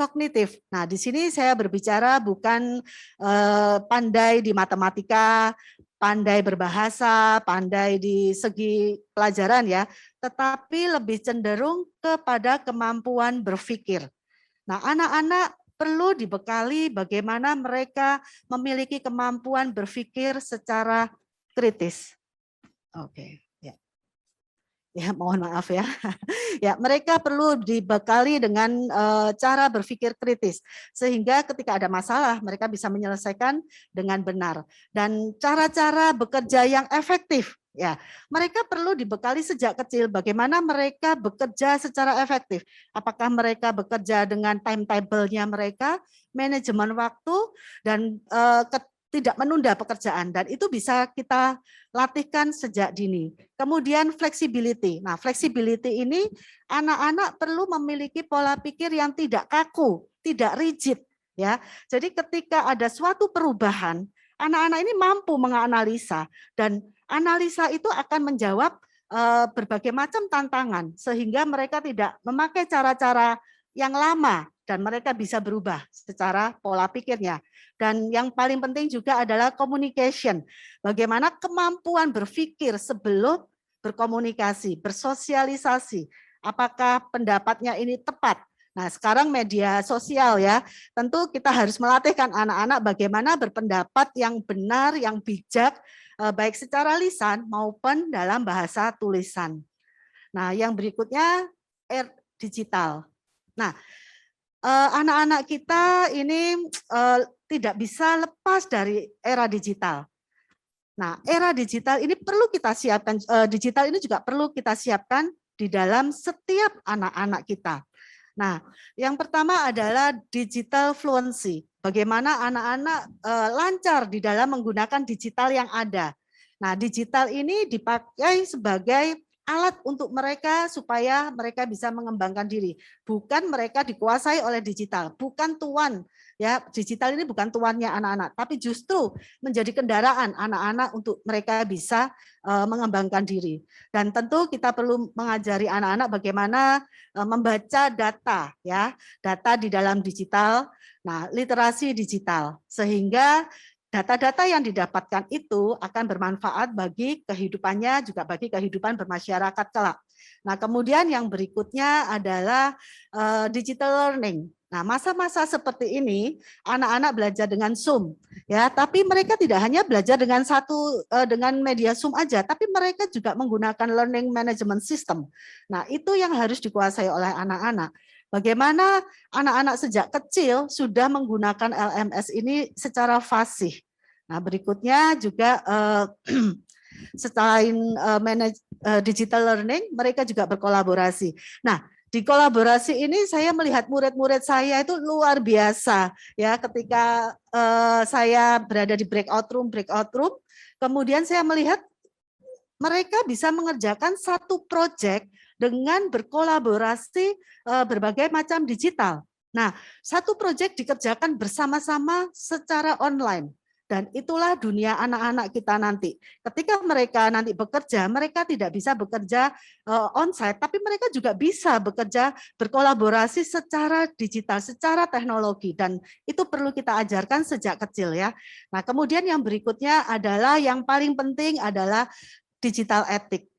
kognitif. Nah, di sini saya berbicara bukan pandai di matematika, pandai berbahasa, pandai di segi pelajaran ya, tetapi lebih cenderung kepada kemampuan berpikir. Nah, anak-anak perlu dibekali bagaimana mereka memiliki kemampuan berpikir secara kritis. Oke. Ya, mohon maaf ya. Ya, mereka perlu dibekali dengan cara berpikir kritis sehingga ketika ada masalah mereka bisa menyelesaikan dengan benar dan cara-cara bekerja yang efektif. Ya, mereka perlu dibekali sejak kecil bagaimana mereka bekerja secara efektif. Apakah mereka bekerja dengan timetable-nya mereka, manajemen waktu dan tidak menunda pekerjaan dan itu bisa kita latihkan sejak dini. Kemudian flexibility. Nah, flexibility ini anak-anak perlu memiliki pola pikir yang tidak kaku, tidak rigid ya. Jadi ketika ada suatu perubahan, anak-anak ini mampu menganalisa dan analisa itu akan menjawab berbagai macam tantangan sehingga mereka tidak memakai cara-cara yang lama dan mereka bisa berubah secara pola pikirnya. Dan yang paling penting juga adalah communication. Bagaimana kemampuan berpikir sebelum berkomunikasi, bersosialisasi. Apakah pendapatnya ini tepat? Nah, sekarang media sosial ya, tentu kita harus melatihkan anak-anak bagaimana berpendapat yang benar, yang bijak, baik secara lisan maupun dalam bahasa tulisan. Nah, yang berikutnya digital. Nah, anak-anak kita ini tidak bisa lepas dari era digital. Nah, era digital ini perlu kita siapkan, digital ini juga perlu kita siapkan di dalam setiap anak-anak kita. Nah, yang pertama adalah digital fluency. Bagaimana anak-anak lancar di dalam menggunakan digital yang ada. Nah, digital ini dipakai sebagai alat untuk mereka supaya mereka bisa mengembangkan diri. Bukan mereka dikuasai oleh digital, bukan tuan. Ya, digital ini bukan tuannya anak-anak, tapi justru menjadi kendaraan anak-anak untuk mereka bisa mengembangkan diri. Dan tentu kita perlu mengajari anak-anak bagaimana membaca data, ya, data di dalam digital. Nah, literasi digital, sehingga data-data yang didapatkan itu akan bermanfaat bagi kehidupannya, juga bagi kehidupan bermasyarakat kelak. Nah, kemudian yang berikutnya adalah digital learning. Nah, masa-masa seperti ini anak-anak belajar dengan Zoom, ya. Tapi mereka tidak hanya belajar dengan dengan media Zoom aja, tapi mereka juga menggunakan learning management system. Nah, itu yang harus dikuasai oleh anak-anak. Bagaimana anak-anak sejak kecil sudah menggunakan LMS ini secara fasih. Nah, berikutnya juga selain digital learning, mereka juga berkolaborasi. Nah, di kolaborasi ini saya melihat murid-murid saya itu luar biasa ya. Ketika saya berada di breakout room, kemudian saya melihat mereka bisa mengerjakan satu proyek dengan berkolaborasi berbagai macam digital. Nah, satu proyek dikerjakan bersama-sama secara online. Dan itulah dunia anak-anak kita nanti. Ketika mereka nanti bekerja, mereka tidak bisa bekerja onsite, tapi mereka juga bisa bekerja berkolaborasi secara digital, secara teknologi. Dan itu perlu kita ajarkan sejak kecil ya. Nah, kemudian yang berikutnya adalah yang paling penting adalah digital etik.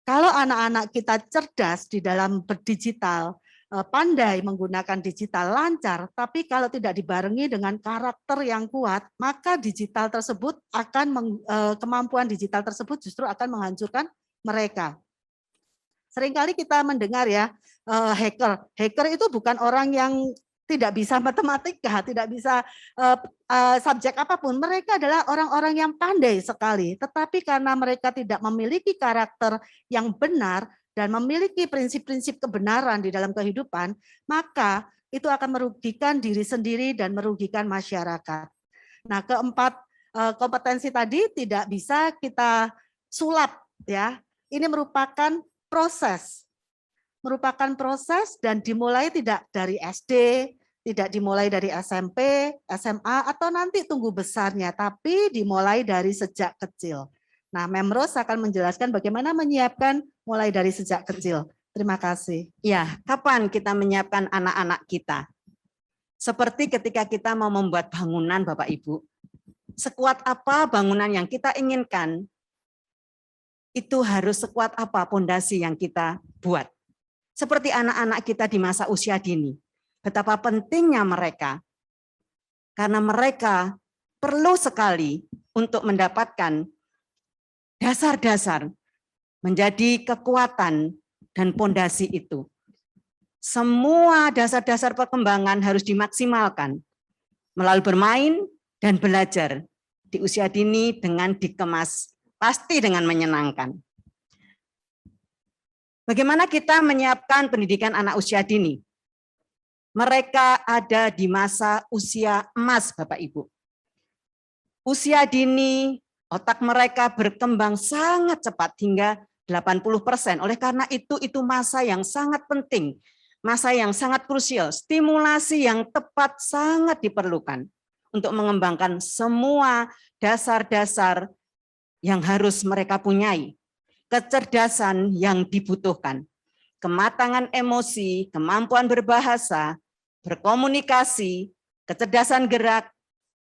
Kalau anak-anak kita cerdas di dalam berdigital, pandai menggunakan digital lancar, tapi kalau tidak dibarengi dengan karakter yang kuat, maka digital tersebut kemampuan digital tersebut justru akan menghancurkan mereka. Seringkali kita mendengar ya, hacker itu bukan orang yang tidak bisa matematika, tidak bisa subjek apapun. Mereka adalah orang-orang yang pandai sekali, tetapi karena mereka tidak memiliki karakter yang benar, dan memiliki prinsip-prinsip kebenaran di dalam kehidupan, maka itu akan merugikan diri sendiri dan merugikan masyarakat. Nah, keempat kompetensi tadi tidak bisa kita sulap ya. Ini merupakan proses dan dimulai tidak dari SD, tidak dimulai dari SMP, SMA atau nanti tunggu besarnya, tapi dimulai dari sejak kecil. Nah, Memros akan menjelaskan bagaimana menyiapkan mulai dari sejak kecil. Terima kasih. Ya, kapan kita menyiapkan anak-anak kita? Seperti ketika kita mau membuat bangunan, Bapak Ibu. Sekuat apa bangunan yang kita inginkan, itu harus sekuat apa pondasi yang kita buat. Seperti anak-anak kita di masa usia dini. Betapa pentingnya mereka. Karena mereka perlu sekali untuk mendapatkan dasar-dasar menjadi kekuatan dan pondasi itu. Semua dasar-dasar perkembangan harus dimaksimalkan melalui bermain dan belajar di usia dini dengan dikemas pasti dengan menyenangkan. Bagaimana kita menyiapkan pendidikan anak usia dini? Mereka ada di masa usia emas, Bapak Ibu. Usia dini, otak mereka berkembang sangat cepat hingga 80%. Oleh karena itu masa yang sangat penting, masa yang sangat krusial. Stimulasi yang tepat sangat diperlukan untuk mengembangkan semua dasar-dasar yang harus mereka punyai. Kecerdasan yang dibutuhkan, kematangan emosi, kemampuan berbahasa, berkomunikasi, kecerdasan gerak,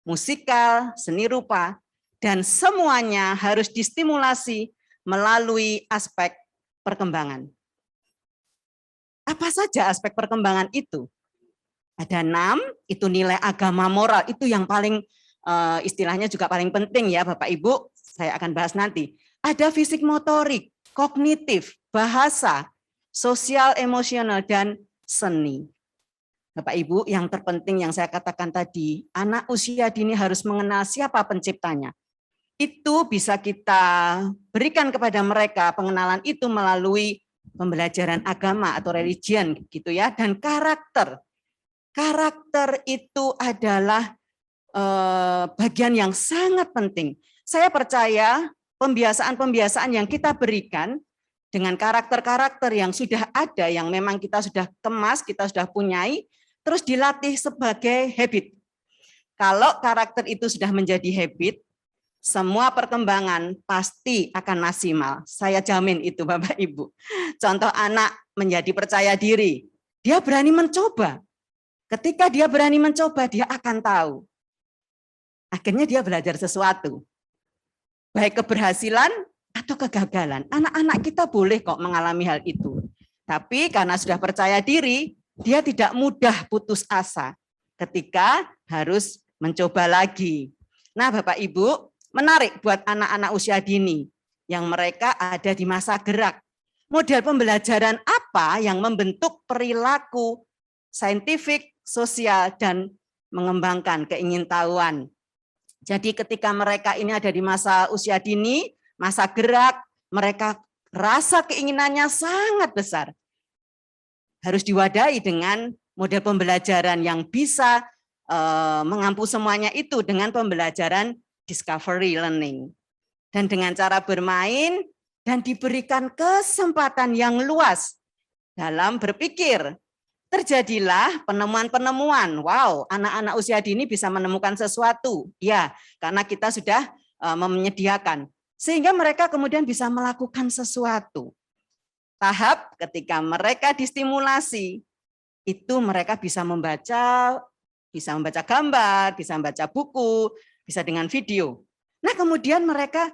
musikal, seni rupa, dan semuanya harus distimulasi melalui aspek perkembangan. Apa saja aspek perkembangan itu? Ada 6, itu nilai agama moral, itu yang paling istilahnya juga paling penting ya Bapak Ibu, saya akan bahas nanti. Ada fisik motorik, kognitif, bahasa, sosial emosional, dan seni. Bapak Ibu, yang terpenting yang saya katakan tadi, anak usia dini harus mengenal siapa penciptanya. Itu bisa kita berikan kepada mereka pengenalan itu melalui pembelajaran agama atau religion gitu ya, dan karakter. Karakter itu adalah bagian yang sangat penting. Saya percaya pembiasaan-pembiasaan yang kita berikan dengan karakter-karakter yang sudah ada, yang memang kita sudah kemas, kita sudah punyai, terus dilatih sebagai habit. Kalau karakter itu sudah menjadi habit, semua perkembangan pasti akan maksimal. Saya jamin itu Bapak Ibu. Contoh anak menjadi percaya diri, dia berani mencoba. Ketika dia berani mencoba, dia akan tahu. Akhirnya dia belajar sesuatu. Baik keberhasilan atau kegagalan. Anak-anak kita boleh kok mengalami hal itu. Tapi karena sudah percaya diri, dia tidak mudah putus asa ketika harus mencoba lagi. Nah, Bapak Ibu, menarik buat anak-anak usia dini yang mereka ada di masa gerak. Model pembelajaran apa yang membentuk perilaku saintifik, sosial, dan mengembangkan keingintahuan. Jadi ketika mereka ini ada di masa usia dini, masa gerak, mereka rasa keinginannya sangat besar. Harus diwadahi dengan model pembelajaran yang bisa mengampu semuanya itu dengan pembelajaran discovery learning. Dan dengan cara bermain dan diberikan kesempatan yang luas dalam berpikir. terjadilah penemuan-penemuan. Wow, anak-anak usia dini bisa menemukan sesuatu. Ya, karena kita sudah menyediakan. Sehingga mereka kemudian bisa melakukan sesuatu. Tahap ketika mereka distimulasi, itu mereka bisa membaca gambar, bisa membaca buku, bisa dengan video. Nah, kemudian mereka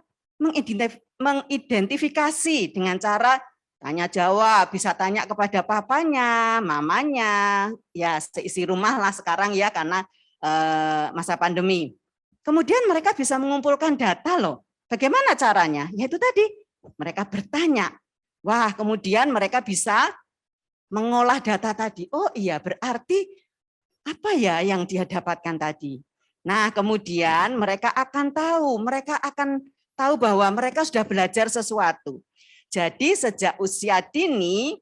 mengidentifikasi dengan cara tanya jawab, bisa tanya kepada papanya, mamanya, ya seisi rumah lah sekarang ya karena masa pandemi. Kemudian mereka bisa mengumpulkan data loh. Bagaimana caranya? Yaitu tadi mereka bertanya. Wah, kemudian mereka bisa mengolah data tadi. Oh iya, berarti apa ya yang dia dapatkan tadi? Nah, kemudian mereka akan tahu bahwa mereka sudah belajar sesuatu. Jadi sejak usia dini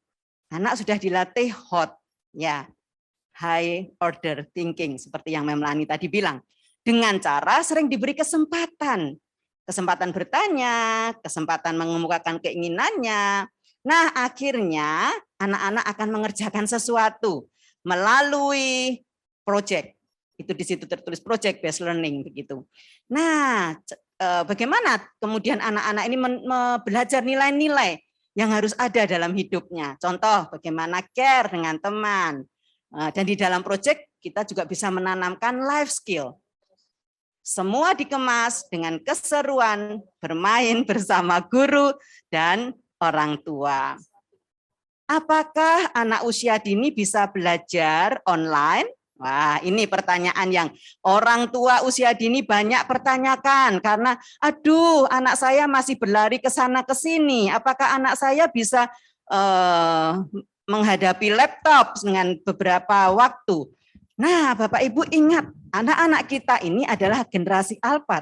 anak sudah dilatih HOT, ya, high order thinking seperti yang Memlani tadi bilang. Dengan cara sering diberi kesempatan bertanya, kesempatan mengemukakan keinginannya. Nah, akhirnya anak-anak akan mengerjakan sesuatu melalui project. Itu di situ tertulis project based learning begitu. Nah, bagaimana kemudian anak-anak ini belajar nilai-nilai yang harus ada dalam hidupnya. Contoh, bagaimana care dengan teman. Dan di dalam project kita juga bisa menanamkan life skill. Semua dikemas dengan keseruan bermain bersama guru dan orang tua. Apakah anak usia dini bisa belajar online? Wah, ini pertanyaan yang orang tua usia dini banyak pertanyakan karena aduh, anak saya masih berlari ke sana ke sini. Apakah anak saya bisa menghadapi laptop dengan beberapa waktu? Nah, Bapak Ibu ingat, anak-anak kita ini adalah generasi alfa,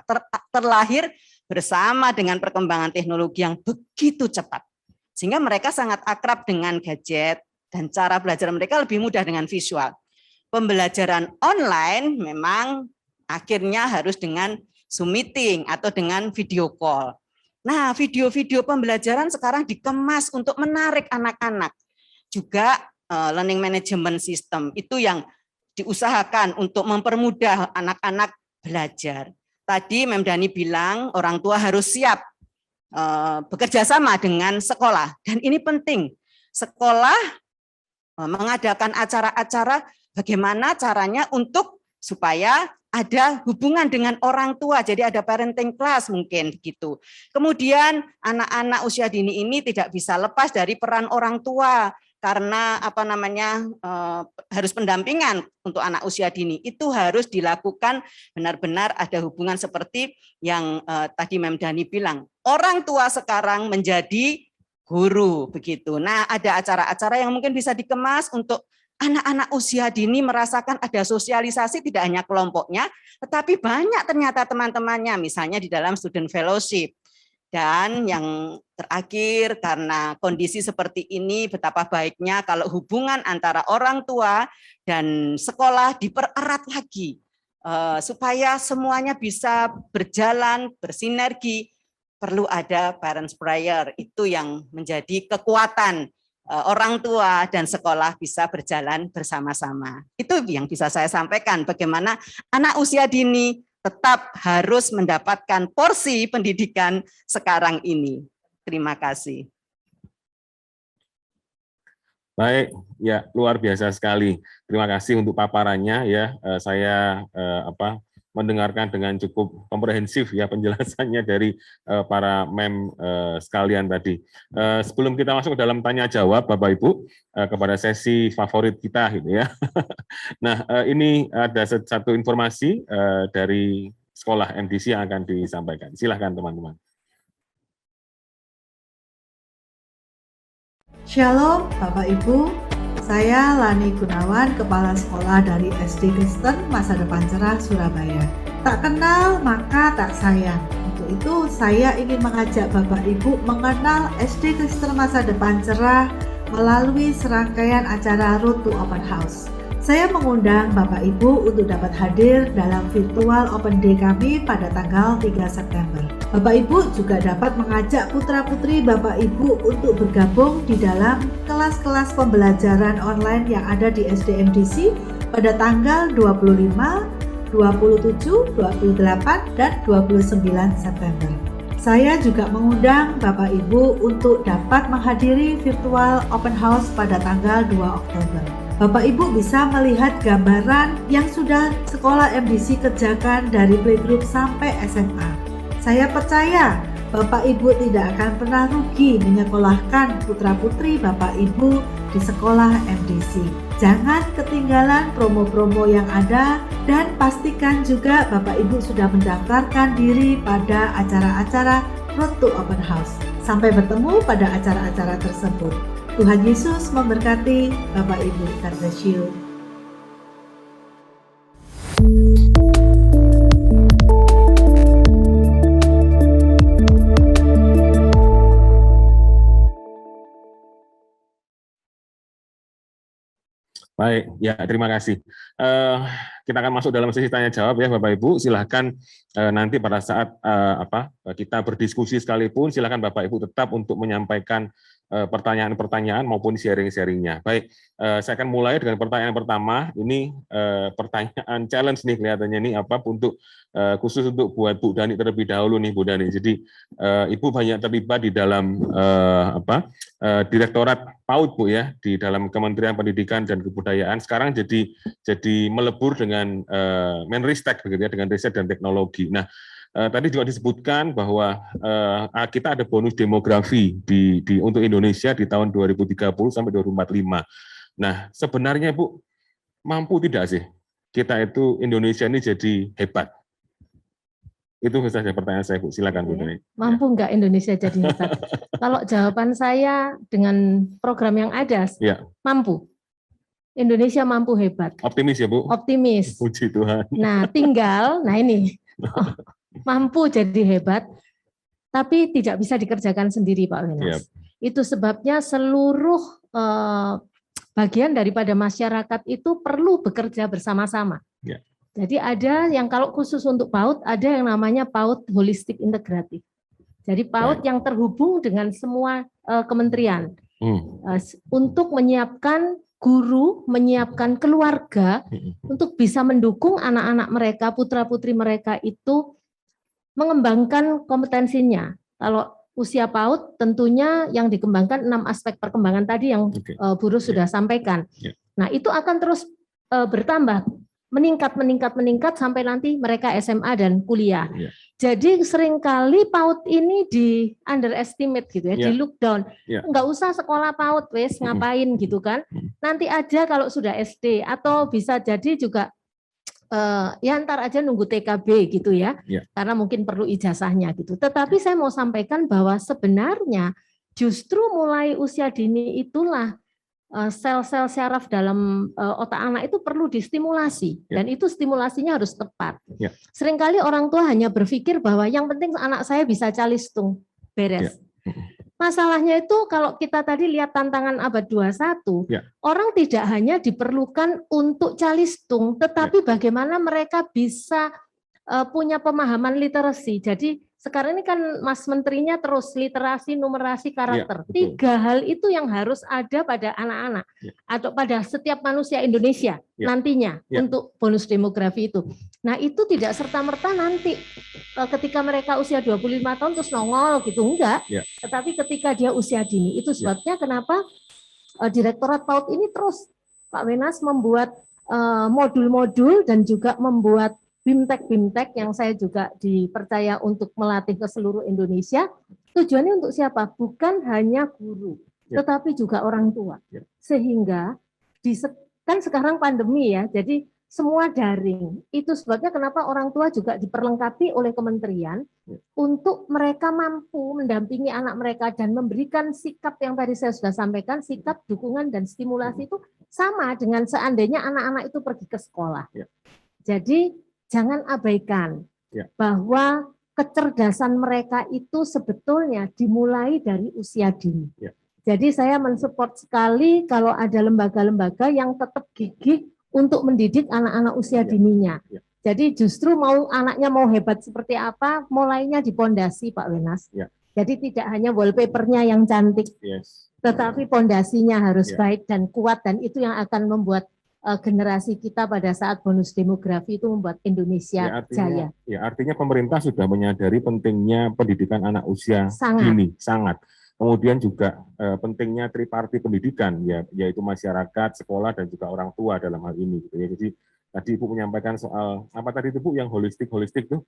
terlahir bersama dengan perkembangan teknologi yang begitu cepat. Sehingga mereka sangat akrab dengan gadget dan cara belajar mereka lebih mudah dengan visual. Pembelajaran online memang akhirnya harus dengan Zoom meeting atau dengan video call. Nah, video-video pembelajaran sekarang dikemas untuk menarik anak-anak. Juga learning management system itu yang diusahakan untuk mempermudah anak-anak belajar. Tadi Memdani bilang orang tua harus siap bekerja sama dengan sekolah. Dan ini penting, sekolah mengadakan acara-acara bagaimana caranya untuk supaya ada hubungan dengan orang tua, jadi ada parenting class mungkin gitu. Kemudian anak-anak usia dini ini tidak bisa lepas dari peran orang tua karena harus pendampingan untuk anak usia dini. Itu harus dilakukan benar-benar ada hubungan seperti yang tadi Memdani bilang. Orang tua sekarang menjadi guru begitu. Nah, ada acara-acara yang mungkin bisa dikemas untuk anak-anak usia dini merasakan ada sosialisasi tidak hanya kelompoknya, tetapi banyak ternyata teman-temannya, misalnya di dalam student fellowship. Dan yang terakhir, karena kondisi seperti ini, betapa baiknya kalau hubungan antara orang tua dan sekolah dipererat lagi, supaya semuanya bisa berjalan, bersinergi. Perlu ada parents prayer, itu yang menjadi kekuatan orang tua dan sekolah bisa berjalan bersama-sama. Itu yang bisa saya sampaikan, bagaimana anak usia dini tetap harus mendapatkan porsi pendidikan sekarang ini. Terima kasih. Baik, ya luar biasa sekali. Terima kasih untuk paparannya ya. Saya mendengarkan dengan cukup komprehensif ya penjelasannya dari para mem sekalian tadi. Sebelum kita masuk ke dalam tanya jawab Bapak Ibu kepada sesi favorit kita gitu ya. Nah, ini ada satu informasi dari sekolah MDC yang akan disampaikan. Silahkan teman-teman. Shalom Bapak Ibu, saya Lani Gunawan, Kepala Sekolah dari SD Kristen Masa Depan Cerah, Surabaya. Tak kenal maka tak sayang. Untuk itu saya ingin mengajak Bapak Ibu mengenal SD Kristen Masa Depan Cerah melalui serangkaian acara Road to Open House. Saya mengundang Bapak Ibu untuk dapat hadir dalam virtual Open Day kami pada tanggal 3 September. Bapak Ibu juga dapat mengajak putra-putri Bapak Ibu untuk bergabung di dalam kelas-kelas pembelajaran online yang ada di SDMDC pada tanggal 25, 27, 28, dan 29 September. Saya juga mengundang Bapak Ibu untuk dapat menghadiri virtual open house pada tanggal 2 Oktober. Bapak Ibu bisa melihat gambaran yang sudah sekolah MDC kerjakan dari playgroup sampai SMA. Saya percaya Bapak Ibu tidak akan pernah rugi menyekolahkan putra-putri Bapak Ibu di sekolah MDC. Jangan ketinggalan promo-promo yang ada dan pastikan juga Bapak Ibu sudah mendaftarkan diri pada acara-acara Road to Open House. Sampai bertemu pada acara-acara tersebut. Tuhan Yesus memberkati Bapak Ibu. God bless you. Baik, ya terima kasih. Kita akan masuk dalam sesi tanya jawab ya Bapak Ibu. Silahkan nanti pada saat kita berdiskusi sekalipun, silahkan Bapak Ibu tetap untuk menyampaikan pertanyaan-pertanyaan maupun sharing-sharingnya. Baik, saya akan mulai dengan pertanyaan pertama. Ini pertanyaan challenge nih kelihatannya nih untuk khusus untuk buat Bu Dani terlebih dahulu nih Bu Dani. Jadi Ibu banyak terlibat di dalam Direktorat PAUD Bu ya, di dalam Kementerian Pendidikan dan Kebudayaan. Sekarang jadi melebur dengan Menristek begitu ya, dengan riset dan teknologi. Nah, tadi juga disebutkan bahwa kita ada bonus demografi untuk Indonesia di tahun 2030 sampai 2045. Nah, sebenarnya Bu, mampu tidak sih kita itu Indonesia ini jadi hebat? Itu saja pertanyaan saya, Bu. Silakan Bu Dani. Mampu nggak Indonesia jadi hebat? Kalau jawaban saya dengan program yang ada, mampu. Indonesia mampu hebat. Optimis ya Bu? Optimis. Puji Tuhan. Nah, tinggal, ini mampu jadi hebat, tapi tidak bisa dikerjakan sendiri Pak Wenas. Itu sebabnya seluruh bagian daripada masyarakat itu perlu bekerja bersama-sama. Jadi ada yang kalau khusus untuk PAUD, ada yang namanya PAUD Holistik Integratif. Jadi PAUD yang terhubung dengan semua kementerian untuk menyiapkan guru, menyiapkan keluarga untuk bisa mendukung anak-anak mereka, putra-putri mereka itu mengembangkan kompetensinya. Kalau usia PAUD tentunya yang dikembangkan 6 aspek perkembangan tadi yang Bu Rus sudah sampaikan. Nah, itu akan terus bertambah, meningkat sampai nanti mereka SMA dan kuliah. Jadi seringkali PAUD ini di underestimate gitu ya, di look down. Enggak usah sekolah PAUD wes ngapain gitu kan. Nanti aja kalau sudah SD atau bisa jadi juga ya ntar aja nunggu TKB gitu ya. Karena mungkin perlu ijazahnya gitu. Tetapi saya mau sampaikan bahwa sebenarnya justru mulai usia dini itulah sel-sel syaraf dalam otak anak itu perlu distimulasi dan itu stimulasinya harus tepat. Seringkali orang tua hanya berpikir bahwa yang penting anak saya bisa calistung, beres. Masalahnya itu kalau kita tadi lihat tantangan abad 21, orang tidak hanya diperlukan untuk calistung, tetapi bagaimana mereka bisa punya pemahaman literasi. Jadi sekarang ini kan Mas Menterinya terus literasi, numerasi, karakter. 3 hal itu yang harus ada pada anak-anak atau pada setiap manusia Indonesia nantinya untuk bonus demografi itu. Nah, itu tidak serta-merta nanti ketika mereka usia 25 tahun terus nongol gitu, enggak. Tetapi ketika dia usia dini, itu sebabnya kenapa Direktorat PAUD ini terus Pak Wenas membuat modul-modul dan juga membuat BIMTEK yang saya juga dipercaya untuk melatih ke seluruh Indonesia. Tujuannya untuk siapa? Bukan hanya guru, tetapi juga orang tua. Sehingga kan sekarang pandemi ya, jadi semua daring. Itu sebabnya kenapa orang tua juga diperlengkapi oleh kementerian untuk mereka mampu mendampingi anak mereka dan memberikan sikap yang tadi saya sudah sampaikan, sikap dukungan dan stimulasi itu sama dengan seandainya anak-anak itu pergi ke sekolah. Jadi jangan abaikan bahwa kecerdasan mereka itu sebetulnya dimulai dari usia dini. Jadi saya mensupport sekali kalau ada lembaga-lembaga yang tetap gigih untuk mendidik anak-anak usia dininya. Jadi justru anaknya mau hebat seperti apa, mulainya di pondasi Pak Wenas. Jadi tidak hanya wallpapernya yang cantik, tetapi pondasinya harus baik dan kuat, dan itu yang akan membuat generasi kita pada saat bonus demografi itu membuat Indonesia jaya. Ya, artinya pemerintah sudah menyadari pentingnya pendidikan anak usia dini, sangat. Kemudian juga pentingnya triparti pendidikan, yaitu masyarakat, sekolah, dan juga orang tua dalam hal ini. Gitu ya. Jadi tadi Ibu menyampaikan soal apa tadi itu Bu yang holistik tuh?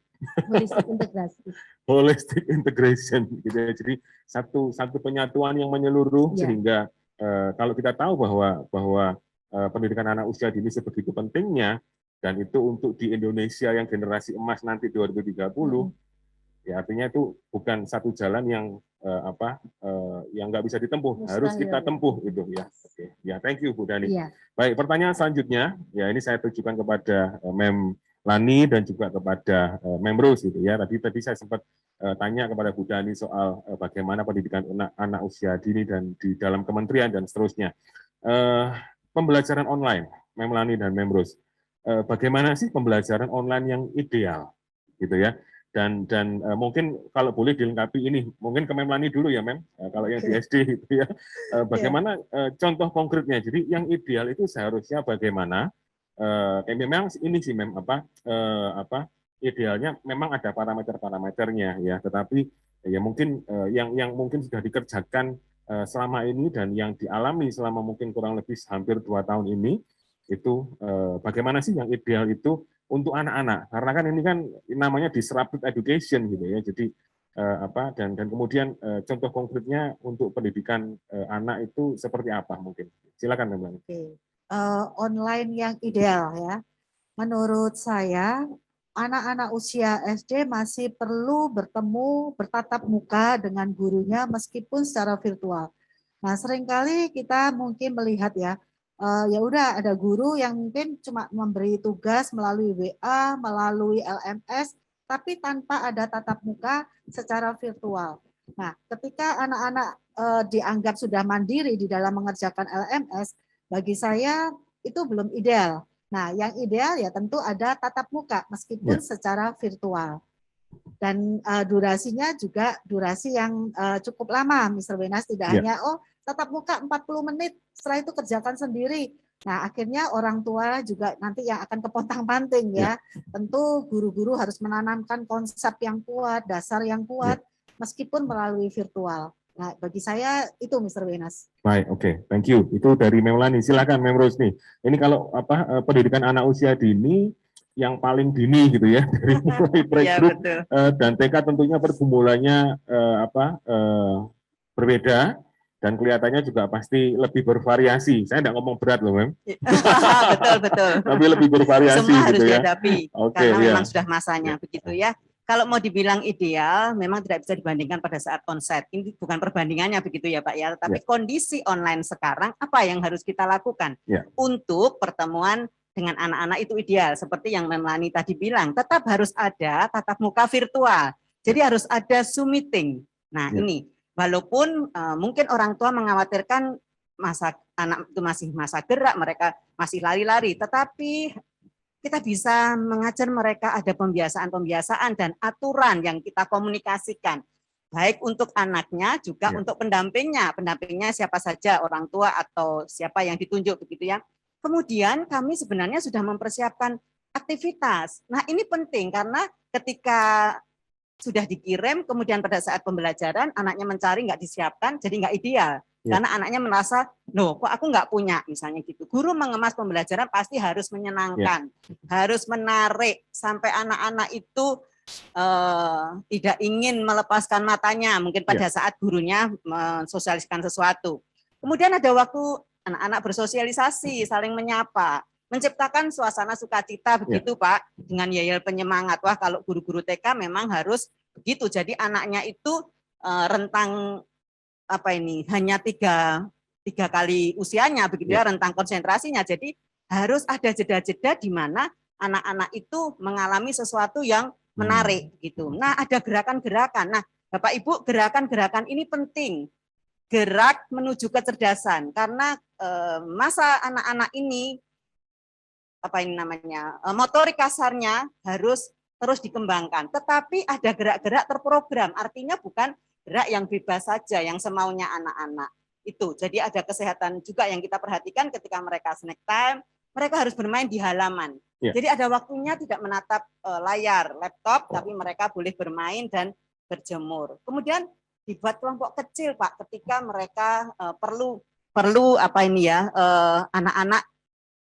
Holistik integrasi. Holistic integration, gitu ya. Jadi satu penyatuan yang menyeluruh sehingga kalau kita tahu bahwa pendidikan anak usia dini sebegitu pentingnya, dan itu untuk di Indonesia yang generasi emas nanti 2030, ya artinya itu bukan satu jalan yang yang nggak bisa ditempuh, harus kita tempuh itu ya. Oke, ya thank you Bu Dani. Baik, pertanyaan selanjutnya, ya ini saya tujukan kepada Mem Lani dan juga kepada Mem Rose gitu ya. Tadi saya sempat tanya kepada Bu Dani soal bagaimana pendidikan anak usia dini dan di dalam kementerian dan seterusnya. Pembelajaran online, Mem Lani dan Mem Rose. Bagaimana sih pembelajaran online yang ideal, gitu ya? Dan mungkin kalau boleh dilengkapi ini, mungkin ke Mem Lani dulu ya, Mem. Kalau yang di SD gitu ya. Bagaimana contoh konkretnya? Jadi yang ideal itu seharusnya bagaimana? Memang ini sih, Mem, idealnya memang ada parameter-parameternya ya. Tetapi ya mungkin yang mungkin sudah dikerjakan selama ini dan yang dialami selama mungkin kurang lebih hampir 2 tahun ini, itu bagaimana sih yang ideal itu untuk anak-anak, karena kan ini kan namanya disruptive education gitu ya. Jadi dan kemudian contoh konkretnya untuk pendidikan anak itu seperti apa mungkin? Silakan Mbak. Online yang ideal ya, menurut saya anak-anak usia SD masih perlu bertatap muka dengan gurunya meskipun secara virtual. Nah, seringkali kita mungkin melihat ya udah ada guru yang mungkin cuma memberi tugas melalui WA, melalui LMS, tapi tanpa ada tatap muka secara virtual. Nah, ketika anak-anak dianggap sudah mandiri di dalam mengerjakan LMS, bagi saya itu belum ideal. Nah, yang ideal ya tentu ada tatap muka meskipun secara virtual. Dan durasinya juga durasi yang cukup lama, Mr. Wenas, tidak hanya tatap muka 40 menit, setelah itu kerjakan sendiri. Nah, akhirnya orang tua juga nanti yang akan kepontang-panting ya. Tentu guru-guru harus menanamkan konsep yang kuat, dasar yang kuat, meskipun melalui virtual. Nah, bagi saya itu Mr. Wenas. Baik, oke, thank you. Itu dari Mem Lani. Silakan Mem Rose nih. Ini kalau pendidikan anak usia dini yang paling dini gitu ya, dari mulai playgroup dan TK tentunya pergumulannya berbeda dan kelihatannya juga pasti lebih bervariasi. Saya nggak ngomong berat loh, Mem. Betul. Tapi lebih bervariasi semua gitu harus ya. dihadapi karena memang sudah masanya begitu ya. Kalau mau dibilang ideal, memang tidak bisa dibandingkan pada saat onsite. Ini bukan perbandingannya begitu ya Pak ya, tapi kondisi online sekarang apa yang harus kita lakukan untuk pertemuan dengan anak-anak itu ideal. Seperti yang Mem Lani tadi bilang, tetap harus ada tatap muka virtual. Jadi harus ada Zoom meeting. Nah ini, walaupun mungkin orang tua mengkhawatirkan anak itu masih masa gerak, mereka masih lari-lari, tetapi kita bisa mengajar mereka ada pembiasaan-pembiasaan dan aturan yang kita komunikasikan. Baik untuk anaknya juga untuk pendampingnya. Pendampingnya siapa saja, orang tua atau siapa yang ditunjuk begitu ya. Kemudian kami sebenarnya sudah mempersiapkan aktivitas. Nah ini penting karena ketika sudah dikirim, kemudian pada saat pembelajaran anaknya mencari nggak disiapkan, jadi nggak ideal. Karena anaknya merasa, loh kok aku nggak punya, misalnya gitu. Guru mengemas pembelajaran pasti harus menyenangkan, harus menarik, sampai anak-anak itu tidak ingin melepaskan matanya, mungkin pada saat gurunya mensosialisasikan sesuatu. Kemudian ada waktu anak-anak bersosialisasi, saling menyapa, menciptakan suasana sukacita begitu Pak, dengan yel-yel penyemangat. Wah kalau guru-guru TK memang harus begitu, jadi anaknya itu rentang hanya tiga kali usianya begitu ya, rentang konsentrasinya. Jadi harus ada jeda-jeda di mana anak-anak itu mengalami sesuatu yang menarik gitu. Nah, ada gerakan-gerakan. Nah, Bapak Ibu, gerakan-gerakan ini penting. Gerak menuju kecerdasan karena masa anak-anak ini motorik kasarnya harus terus dikembangkan. Tetapi ada gerak-gerak terprogram, artinya bukan gerak yang bebas saja, yang semaunya anak-anak. Itu. Jadi ada kesehatan juga yang kita perhatikan ketika mereka snack time, mereka harus bermain di halaman. Jadi ada waktunya tidak menatap layar laptop, tapi mereka boleh bermain dan berjemur. Kemudian dibuat kelompok kecil, Pak, ketika mereka perlu anak-anak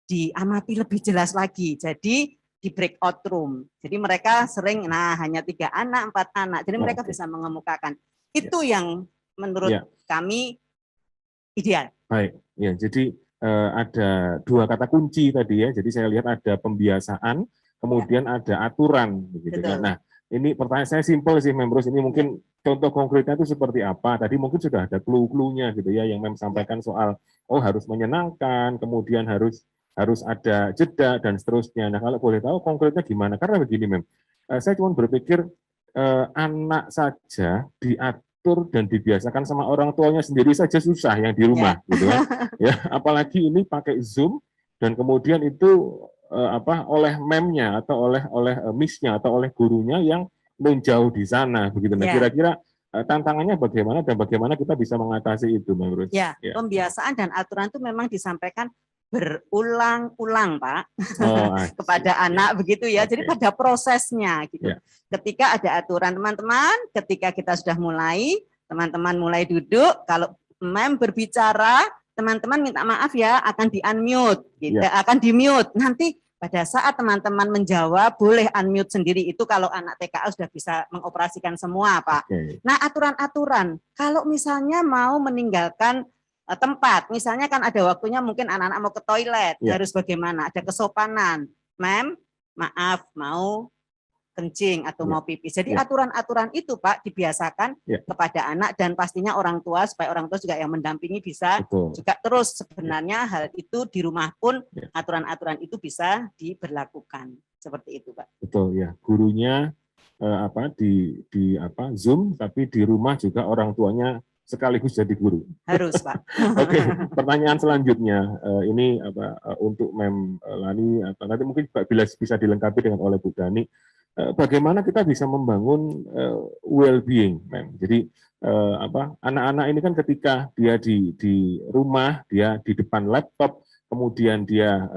diamati lebih jelas lagi. Jadi di breakout room. Jadi mereka sering hanya 3 anak, 4 anak. Jadi mereka bisa mengemukakan. Itu yang menurut kami ideal. Baik, ya. Jadi ada 2 kata kunci tadi ya. Jadi saya lihat ada pembiasaan, kemudian ada aturan, begitu kan. Nah, ini pertanyaan saya simpel sih, Mem Ros. Ini mungkin contoh konkretnya itu seperti apa? Tadi mungkin sudah ada clue-cluenya gitu ya, yang Mem sampaikan soal harus menyenangkan, kemudian harus ada jeda dan seterusnya. Nah, kalau boleh tahu konkretnya gimana? Karena begini, Mem. Saya cuma berpikir anak saja diatur dan dibiasakan sama orang tuanya sendiri saja susah yang di rumah, gitu ya. Ya, apalagi ini pakai Zoom dan kemudian itu oleh memnya atau oleh miss-nya atau oleh gurunya yang menjauh di sana, begitu. Nah, kira-kira tantangannya bagaimana dan bagaimana kita bisa mengatasi itu, Mbak Ruth? Pembiasaan dan aturan itu memang disampaikan berulang-ulang, Pak, kepada anak, begitu ya. Jadi pada prosesnya gitu. Ketika ada aturan, teman-teman, ketika kita sudah mulai, teman-teman mulai duduk, kalau Mem berbicara, teman-teman minta maaf ya, akan di-unmute, gitu, akan di-mute. Nanti pada saat teman-teman menjawab, boleh unmute sendiri. Itu kalau anak TKA sudah bisa mengoperasikan semua, Pak. Nah, aturan-aturan, kalau misalnya mau meninggalkan tempat, misalnya kan ada waktunya mungkin anak-anak mau ke toilet, harus bagaimana, ada kesopanan, Mem, maaf, mau kencing atau mau pipis. Jadi aturan-aturan itu, Pak, dibiasakan kepada anak dan pastinya orang tua, supaya orang tua juga yang mendampingi bisa juga terus. Sebenarnya hal itu di rumah pun aturan-aturan itu bisa diberlakukan. Seperti itu, Pak. Betul ya, gurunya di Zoom, tapi di rumah juga orang tuanya sekaligus jadi guru. Harus, Pak. Oke, pertanyaan selanjutnya ini untuk Mem Lani, atau nanti mungkin bila bisa dilengkapi dengan oleh Bu Dani. Bagaimana kita bisa membangun well-being, Mem? Jadi anak-anak ini kan ketika dia di rumah, dia di depan laptop, kemudian dia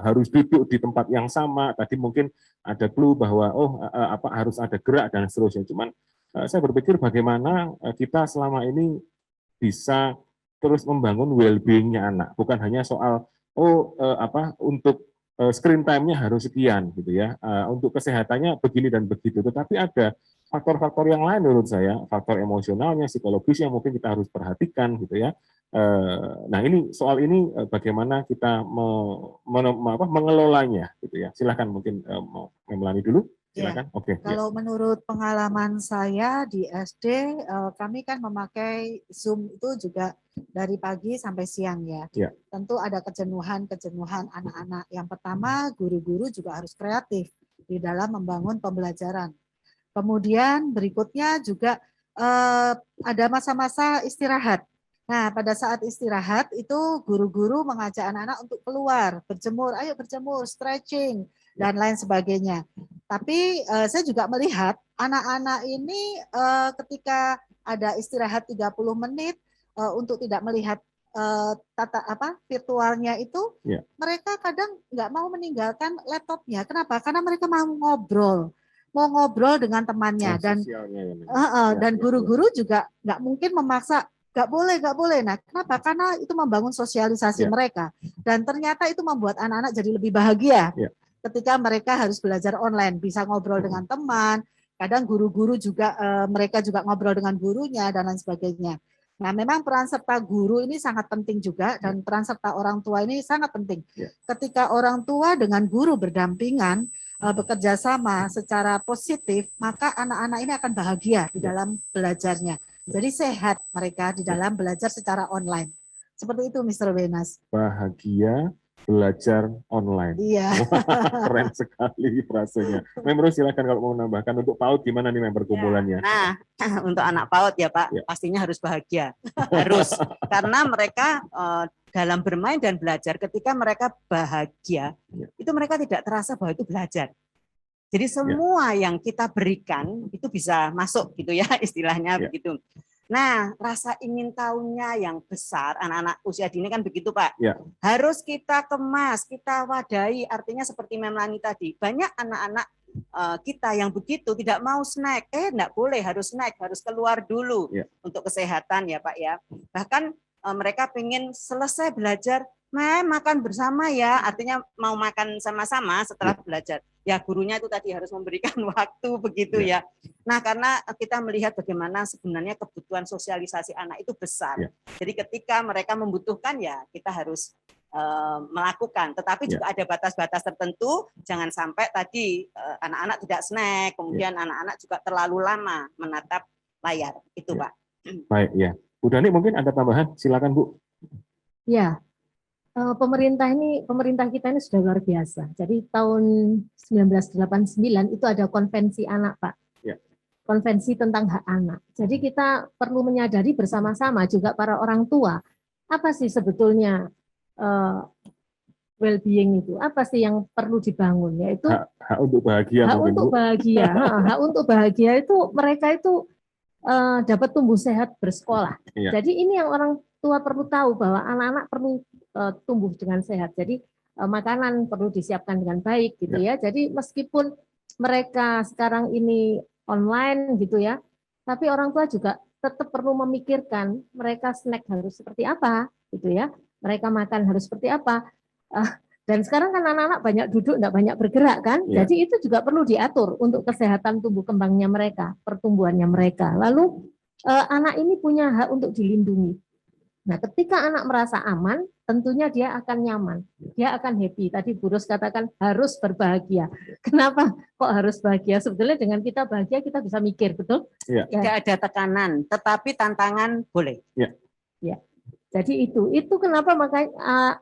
harus duduk di tempat yang sama. Tadi mungkin ada clue bahwa harus ada gerak dan seterusnya. Cuman saya berpikir bagaimana kita selama ini bisa terus membangun well-being-nya anak, bukan hanya soal untuk screen time-nya harus sekian gitu ya, untuk kesehatannya begini dan begitu, tetapi ada faktor-faktor yang lain menurut saya, faktor emosionalnya, psikologisnya mungkin kita harus perhatikan gitu ya. Nah, ini soal ini bagaimana kita mengelolanya gitu ya. Silakan mungkin mau Melani dulu. Silakan. Oke. Kalau menurut pengalaman saya di SD, kami kan memakai Zoom itu juga dari pagi sampai siang ya. Tentu ada kejenuhan anak-anak. Yang pertama, guru-guru juga harus kreatif di dalam membangun pembelajaran. Kemudian berikutnya juga ada masa-masa istirahat. Nah, pada saat istirahat itu guru-guru mengajak anak-anak untuk keluar, berjemur, ayo berjemur, stretching, dan lain sebagainya. Tapi saya juga melihat anak-anak ini ketika ada istirahat 30 menit untuk tidak melihat virtualnya itu, mereka kadang nggak mau meninggalkan laptopnya. Kenapa? Karena mereka mau ngobrol dengan temannya, dan guru-guru juga nggak mungkin memaksa. Nggak boleh. Nah, kenapa? Karena itu membangun sosialisasi mereka. Dan ternyata itu membuat anak-anak jadi lebih bahagia ketika mereka harus belajar online, bisa ngobrol dengan teman, kadang guru-guru juga, mereka juga ngobrol dengan gurunya, dan lain sebagainya. Nah, memang peran serta guru ini sangat penting juga, dan peran serta orang tua ini sangat penting. Ketika orang tua dengan guru berdampingan, bekerja sama secara positif, maka anak-anak ini akan bahagia di dalam belajarnya. Jadi sehat mereka di dalam belajar secara online. Seperti itu, Mr. Wenas. Bahagia belajar online. Iya. Keren sekali frasenya. Mem Ros, silakan kalau mau menambahkan. Untuk PAUD gimana nih Mem perkumpulannya? Nah, untuk anak PAUD ya Pak, pastinya harus bahagia. Harus. Karena mereka dalam bermain dan belajar, ketika mereka bahagia, itu mereka tidak terasa bahwa itu belajar. Jadi semua yang kita berikan itu bisa masuk gitu ya, istilahnya begitu. Nah, rasa ingin tahunya yang besar, anak-anak usia dini kan begitu Pak. Harus kita kemas, kita wadahi, artinya seperti Memlani tadi, banyak anak-anak kita yang begitu tidak mau snack, enggak boleh, harus snack, harus keluar dulu untuk kesehatan ya Pak ya. Bahkan mereka pengen selesai belajar, makan bersama ya, artinya mau makan sama-sama setelah belajar. Ya gurunya itu tadi harus memberikan waktu begitu ya. Nah karena kita melihat bagaimana sebenarnya kebutuhan sosialisasi anak itu besar. Jadi ketika mereka membutuhkan ya kita harus melakukan. Tetapi juga ada batas-batas tertentu. Jangan sampai tadi anak-anak tidak snack, kemudian anak-anak juga terlalu lama menatap layar. Itu Pak. Baik ya. Bu Dani mungkin ada tambahan, silakan Bu. Ya. Pemerintah kita ini sudah luar biasa. Jadi tahun 1989 itu ada konvensi anak, Pak. Konvensi tentang hak anak. Jadi kita perlu menyadari bersama-sama juga para orang tua, apa sih sebetulnya well-being itu? Apa sih yang perlu dibangun? Yaitu hak untuk bahagia. Hak untuk bahagia. Hak untuk bahagia itu mereka itu dapat tumbuh sehat bersekolah. Jadi ini yang orang tua perlu tahu bahwa anak-anak perlu tumbuh dengan sehat. Jadi makanan perlu disiapkan dengan baik gitu ya. Jadi meskipun mereka sekarang ini online gitu ya, tapi orang tua juga tetap perlu memikirkan mereka snack harus seperti apa gitu ya. Mereka makan harus seperti apa. Dan sekarang kan anak-anak banyak duduk, enggak banyak bergerak kan. Jadi itu juga perlu diatur untuk kesehatan tumbuh kembangnya mereka, pertumbuhannya mereka. Lalu anak ini punya hak untuk dilindungi. Nah, ketika anak merasa aman, tentunya dia akan nyaman, dia akan happy. Tadi Bu Ros katakan harus berbahagia. Kenapa kok harus bahagia? Sebetulnya dengan kita bahagia kita bisa mikir, betul? Tidak ada tekanan, tetapi tantangan boleh. Ya. Jadi itu kenapa makanya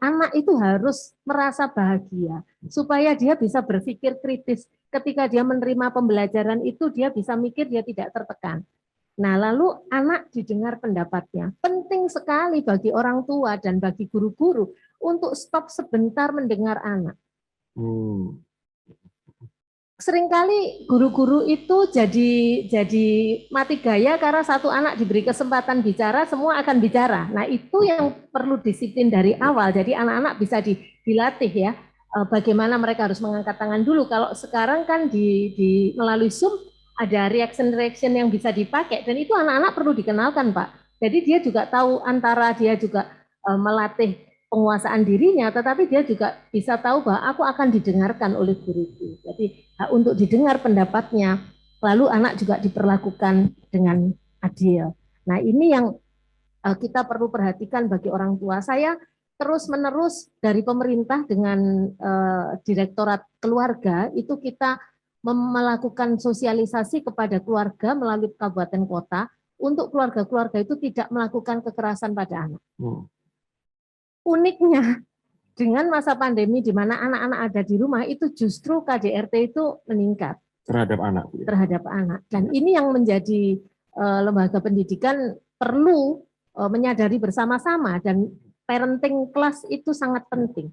anak itu harus merasa bahagia supaya dia bisa berpikir kritis. Ketika dia menerima pembelajaran itu dia bisa mikir, dia tidak tertekan. Nah, lalu anak didengar pendapatnya. Penting sekali bagi orang tua dan bagi guru-guru untuk stop sebentar mendengar anak. Seringkali guru-guru itu jadi mati gaya karena satu anak diberi kesempatan bicara, semua akan bicara. Nah, itu yang perlu disiplin dari awal. Jadi anak-anak bisa dilatih ya, bagaimana mereka harus mengangkat tangan dulu. Kalau sekarang kan melalui Zoom ada reaction yang bisa dipakai, dan itu anak-anak perlu dikenalkan, Pak. Jadi dia juga tahu antara dia juga melatih penguasaan dirinya, tetapi dia juga bisa tahu bahwa aku akan didengarkan oleh guruku. Jadi hak untuk didengar pendapatnya, lalu anak juga diperlakukan dengan adil. Nah ini yang kita perlu perhatikan bagi orang tua. Saya terus-menerus dari pemerintah dengan Direktorat Keluarga, itu kita melakukan sosialisasi kepada keluarga melalui kabupaten kota untuk keluarga-keluarga itu tidak melakukan kekerasan pada anak. Uniknya dengan masa pandemi di mana anak-anak ada di rumah itu justru KDRT itu meningkat terhadap anak. Terhadap anak. Dan ini yang menjadi lembaga pendidikan perlu menyadari bersama-sama, dan parenting class itu sangat penting.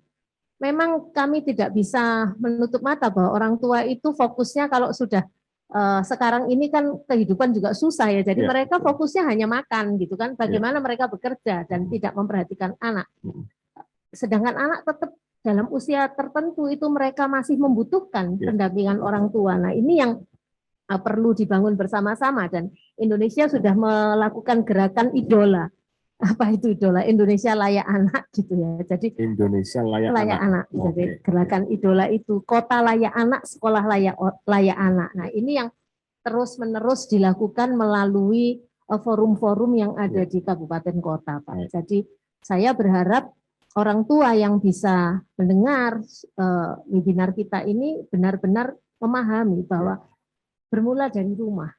Memang kami tidak bisa menutup mata bahwa orang tua itu fokusnya kalau sudah sekarang ini kan kehidupan juga susah ya, jadi mereka fokusnya hanya makan gitu kan, bagaimana mereka bekerja dan tidak memperhatikan anak. Sedangkan anak tetap dalam usia tertentu itu mereka masih membutuhkan pendampingan orang tua. Nah ini yang perlu dibangun bersama-sama, dan Indonesia sudah melakukan gerakan idola. Apa itu idola? Indonesia Layak Anak gitu ya. Jadi Indonesia Layak Anak. Jadi gerakan idola itu kota layak anak, sekolah layak anak. Nah, ini yang terus-menerus dilakukan melalui forum-forum yang ada di kabupaten kota, Pak. Jadi saya berharap orang tua yang bisa mendengar webinar kita ini benar-benar memahami bahwa bermula dari rumah.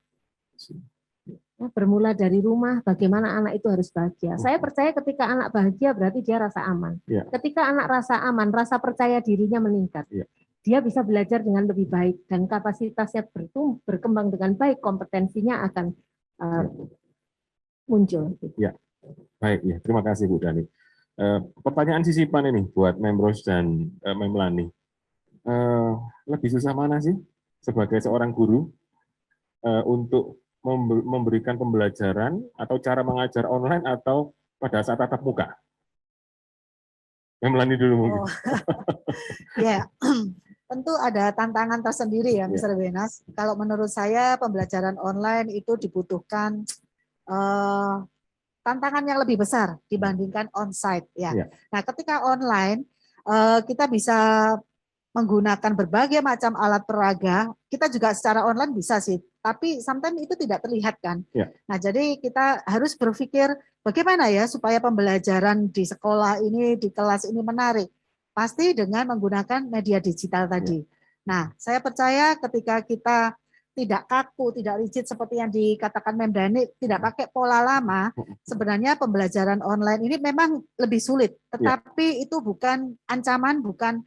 Bermula dari rumah, bagaimana anak itu harus bahagia. Saya percaya ketika anak bahagia berarti dia rasa aman. Ketika anak rasa aman, rasa percaya dirinya meningkat. Dia bisa belajar dengan lebih baik dan kapasitasnya berkembang dengan baik, kompetensinya akan muncul. Ya, baik ya. Terima kasih Bu Dani. Pertanyaan sisipan ini buat Membros dan Memlani. Lebih susah mana sih sebagai seorang guru untuk memberikan pembelajaran atau cara mengajar online atau pada saat tatap muka? Memlani dulu mungkin. Ya, tentu ada tantangan tersendiri ya, Mr. Wenas. Kalau menurut saya pembelajaran online itu dibutuhkan tantangan yang lebih besar dibandingkan onsite ya. Nah, ketika online kita bisa menggunakan berbagai macam alat peraga, kita juga secara online bisa sih, tapi sometimes itu tidak terlihat kan. Nah, jadi kita harus berpikir bagaimana ya supaya pembelajaran di sekolah ini, di kelas ini menarik. Pasti dengan menggunakan media digital tadi. Nah, saya percaya ketika kita tidak kaku, tidak rigid seperti yang dikatakan Mem Dani, tidak pakai pola lama, sebenarnya pembelajaran online ini memang lebih sulit. Tetapi itu bukan ancaman, bukan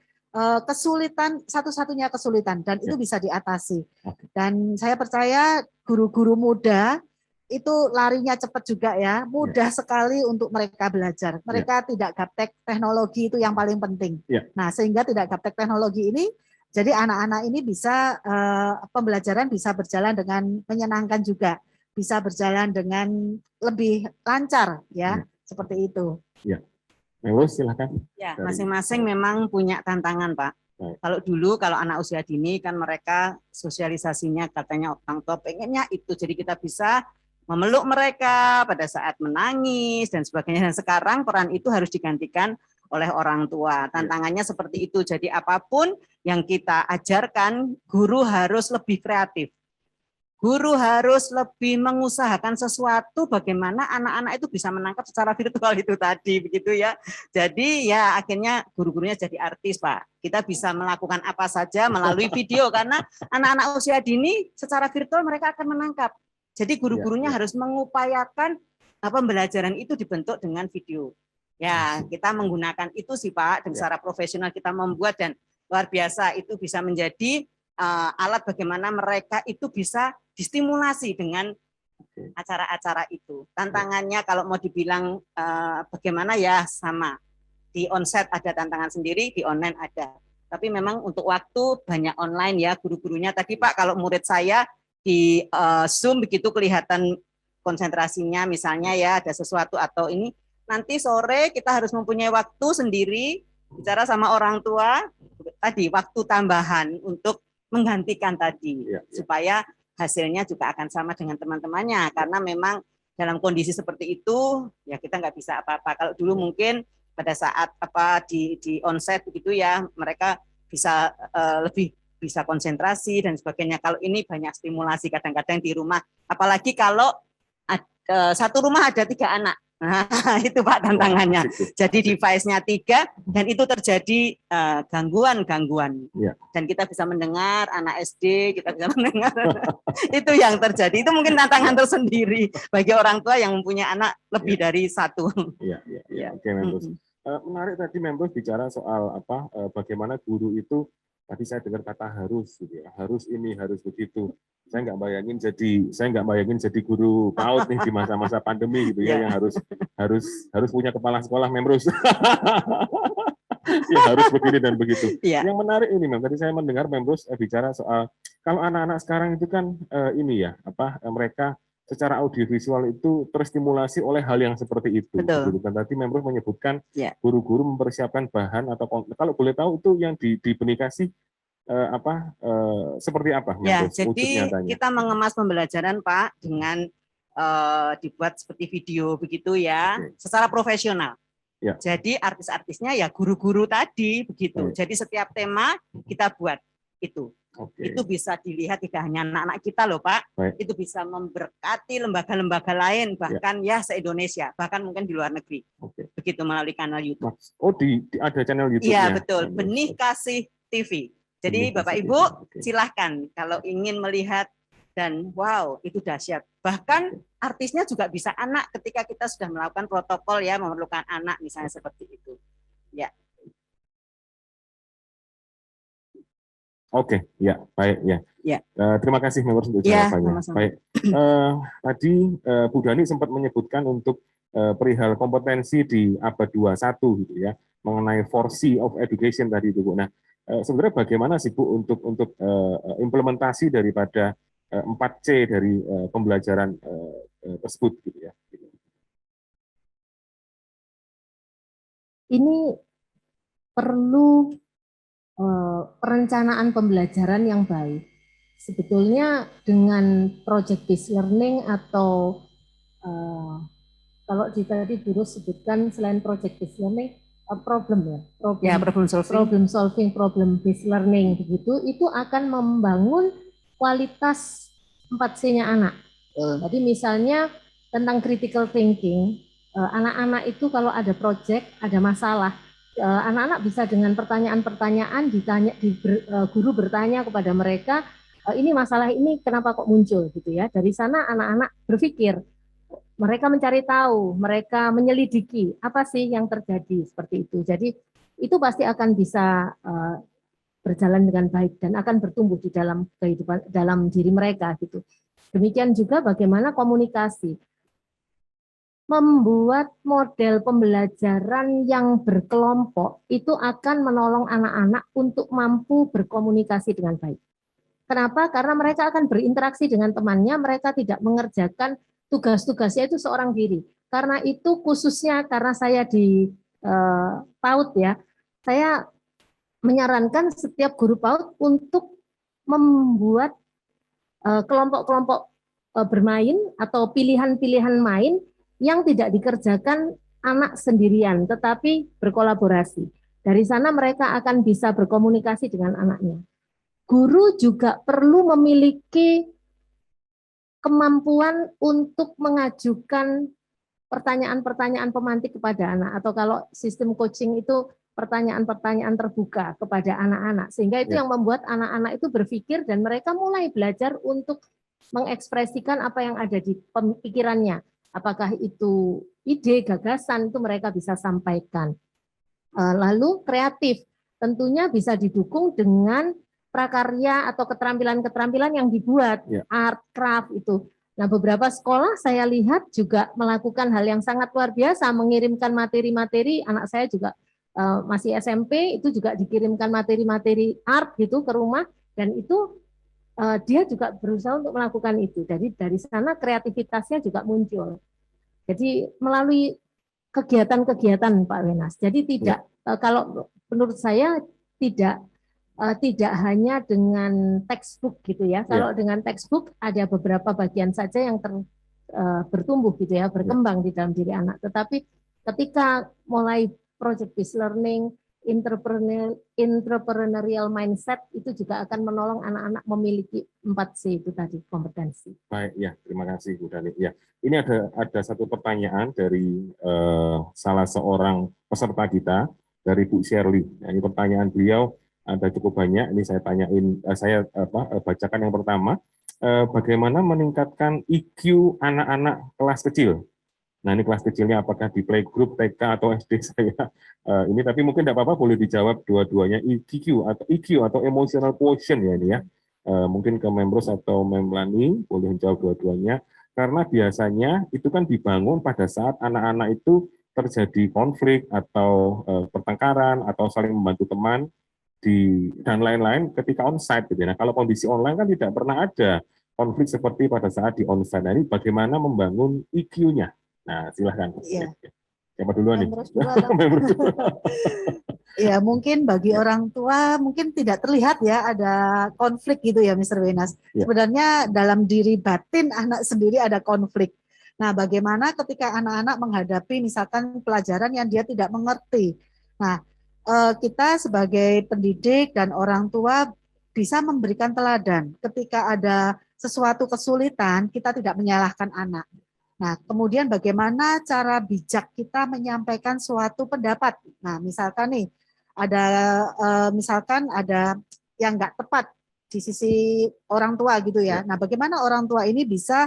kesulitan, satu-satunya kesulitan, dan itu bisa diatasi. Dan saya percaya guru-guru muda itu larinya cepat juga ya, mudah sekali untuk mereka belajar. Mereka tidak gaptek teknologi, itu yang paling penting. Nah, sehingga tidak gaptek teknologi ini, jadi anak-anak ini bisa pembelajaran bisa berjalan dengan menyenangkan juga, bisa berjalan dengan lebih lancar ya, seperti itu. Mewus, silakan. Ya, masing-masing memang punya tantangan, Pak. Kalau dulu, kalau anak usia dini kan mereka sosialisasinya katanya orang tua pengennya itu, jadi kita bisa memeluk mereka pada saat menangis dan sebagainya. Dan sekarang peran itu harus digantikan oleh orang tua. Tantangannya seperti itu. Jadi apapun yang kita ajarkan, guru harus lebih kreatif. Guru harus lebih mengusahakan sesuatu bagaimana anak-anak itu bisa menangkap secara virtual itu tadi, begitu ya. Jadi ya akhirnya guru-gurunya jadi artis, Pak. Kita bisa melakukan apa saja melalui video karena anak-anak usia dini secara virtual mereka akan menangkap. Jadi guru-gurunya harus mengupayakan pembelajaran itu dibentuk dengan video. Ya, kita menggunakan itu sih Pak, dan secara profesional kita membuat dan luar biasa itu bisa menjadi alat bagaimana mereka itu bisa distimulasi dengan acara-acara itu. Tantangannya kalau mau dibilang bagaimana ya sama. Di onsite ada tantangan sendiri, di online ada. Tapi memang untuk waktu banyak online ya guru-gurunya. Tadi Pak kalau murid saya di Zoom begitu kelihatan konsentrasinya misalnya ya ada sesuatu atau ini. Nanti sore kita harus mempunyai waktu sendiri bicara sama orang tua tadi waktu tambahan untuk menggantikan tadi supaya hasilnya juga akan sama dengan teman-temannya karena memang dalam kondisi seperti itu ya kita nggak bisa apa-apa. Kalau dulu mungkin pada saat di onsite begitu ya mereka bisa lebih bisa konsentrasi dan sebagainya. Kalau ini banyak stimulasi kadang-kadang di rumah, apalagi kalau satu rumah ada 3 anak. Nah, itu Pak tantangannya. Jadi device-nya 3 dan itu terjadi gangguan-gangguan. Dan kita bisa mendengar anak SD, kita bisa mendengar. Itu yang terjadi. Itu mungkin tantangan tersendiri bagi orang tua yang mempunyai anak lebih dari 1. Oke, Members. Menarik tadi Members bicara soal bagaimana guru itu tadi saya dengar kata harus gitu ya. Harus ini, harus begitu. Saya nggak bayangin jadi guru PAUD nih di masa-masa pandemi gitu ya yang harus punya kepala sekolah Members. Ya harus begini dan begitu. Yang menarik ini Mem, tadi saya mendengar Members bicara soal kalau anak-anak sekarang itu kan ini ya mereka secara audiovisual itu terstimulasi oleh hal yang seperti itu. Betul. Dan tadi Members menyebutkan guru-guru mempersiapkan bahan atau kalau boleh tahu itu yang dibenikasi seperti apa? Ya, jadi kita mengemas pembelajaran Pak dengan dibuat seperti video begitu ya, secara profesional. Jadi artis-artisnya ya guru-guru tadi begitu. Jadi setiap tema kita buat itu. Itu bisa dilihat tidak hanya anak-anak kita loh Pak, itu bisa memberkati lembaga-lembaga lain bahkan ya se-Indonesia, bahkan mungkin di luar negeri. Begitu melalui kanal YouTube. Oh, ada channel YouTube-nya. Iya betul, Benih Kasih TV. Jadi Bapak Ibu silahkan kalau ingin melihat dan wow itu dahsyat. Bahkan artisnya juga bisa anak ketika kita sudah melakukan protokol ya memerlukan anak misalnya seperti itu. Ya. Oke, ya baik ya. Terima kasih Members untuk jawabannya. Baik. Tadi Bu Dani sempat menyebutkan untuk perihal kompetensi di abad 21 gitu ya, mengenai 4C of education tadi itu Bu. Nah, sebenarnya bagaimana sih Bu untuk implementasi daripada 4C dari pembelajaran tersebut gitu ya? Ini perlu perencanaan pembelajaran yang baik. Sebetulnya dengan project based learning atau kalau tadi Guru sebutkan selain project based learning, problem solving, problem based learning begitu, itu akan membangun kualitas 4C-nya anak. Jadi misalnya tentang critical thinking, anak-anak itu kalau ada project, ada masalah, anak-anak bisa dengan pertanyaan-pertanyaan guru bertanya kepada mereka, ini masalah ini kenapa kok muncul gitu ya. Dari sana anak-anak berpikir, mereka mencari tahu, mereka menyelidiki apa sih yang terjadi seperti itu. Jadi itu pasti akan bisa berjalan dengan baik dan akan bertumbuh di dalam kehidupan, dalam diri mereka gitu. Demikian juga bagaimana komunikasi. Membuat model pembelajaran yang berkelompok itu akan menolong anak-anak untuk mampu berkomunikasi dengan baik. Kenapa? Karena mereka akan berinteraksi dengan temannya, mereka tidak mengerjakan tugas-tugasnya itu seorang diri. Karena itu khususnya karena saya di PAUD ya, saya menyarankan setiap guru PAUD untuk membuat kelompok-kelompok bermain atau pilihan-pilihan main yang tidak dikerjakan anak sendirian, tetapi berkolaborasi. Dari sana mereka akan bisa berkomunikasi dengan anaknya. Guru juga perlu memiliki kemampuan untuk mengajukan pertanyaan-pertanyaan pemantik kepada anak, atau kalau sistem coaching itu pertanyaan-pertanyaan terbuka kepada anak-anak, sehingga itu yang membuat anak-anak itu berpikir dan mereka mulai belajar untuk mengekspresikan apa yang ada di pikirannya. Apakah itu ide, gagasan, itu mereka bisa sampaikan. Lalu kreatif, tentunya bisa didukung dengan prakarya atau keterampilan-keterampilan yang dibuat, art, craft itu. Nah, beberapa sekolah saya lihat juga melakukan hal yang sangat luar biasa, mengirimkan materi-materi, anak saya juga masih SMP, itu juga dikirimkan materi-materi art gitu ke rumah, dan itu dia juga berusaha untuk melakukan itu. Jadi dari sana kreativitasnya juga muncul. Jadi melalui kegiatan-kegiatan Pak Wenas. Jadi tidak, kalau menurut saya tidak hanya dengan textbook gitu ya. Kalau dengan textbook ada beberapa bagian saja yang bertumbuh gitu ya, berkembang di dalam diri anak. Tetapi ketika mulai project based learning, entrepreneurial mindset, itu juga akan menolong anak-anak memiliki 4C itu tadi, kompetensi. Baik, ya, terima kasih Bu Dani. Ya, ini ada satu pertanyaan dari salah seorang peserta kita, dari Bu Shirley. Nah, ini pertanyaan beliau ada cukup banyak. Ini saya tanyain, saya bacakan yang pertama. Bagaimana meningkatkan IQ anak-anak kelas kecil? Nah, ini kelas kecilnya apakah di playgroup, TK atau SD saya ini, tapi mungkin tidak apa-apa, boleh dijawab dua-duanya, IQ atau emotional quotient ya ini ya. Mungkin ke Membros atau Memlani boleh menjawab dua-duanya, karena biasanya itu kan dibangun pada saat anak-anak itu terjadi konflik atau pertengkaran atau saling membantu teman dan lain-lain ketika onsite gitu. Nah, kalau kondisi online kan tidak pernah ada konflik seperti pada saat di onsite. Nah, ini bagaimana membangun IQ-nya? Nah, silahkan. Iya. Siapa duluan nih? Ya, mungkin bagi orang tua mungkin tidak terlihat ya ada konflik gitu ya, Mr. Wenas. Sebenarnya dalam diri batin anak sendiri ada konflik. Nah, bagaimana ketika anak-anak menghadapi misalkan pelajaran yang dia tidak mengerti. Nah, kita sebagai pendidik dan orang tua bisa memberikan teladan. Ketika ada sesuatu kesulitan, kita tidak menyalahkan anak. Nah, kemudian bagaimana cara bijak kita menyampaikan suatu pendapat. Nah, misalkan nih, misalkan ada yang nggak tepat di sisi orang tua gitu ya. Nah, bagaimana orang tua ini bisa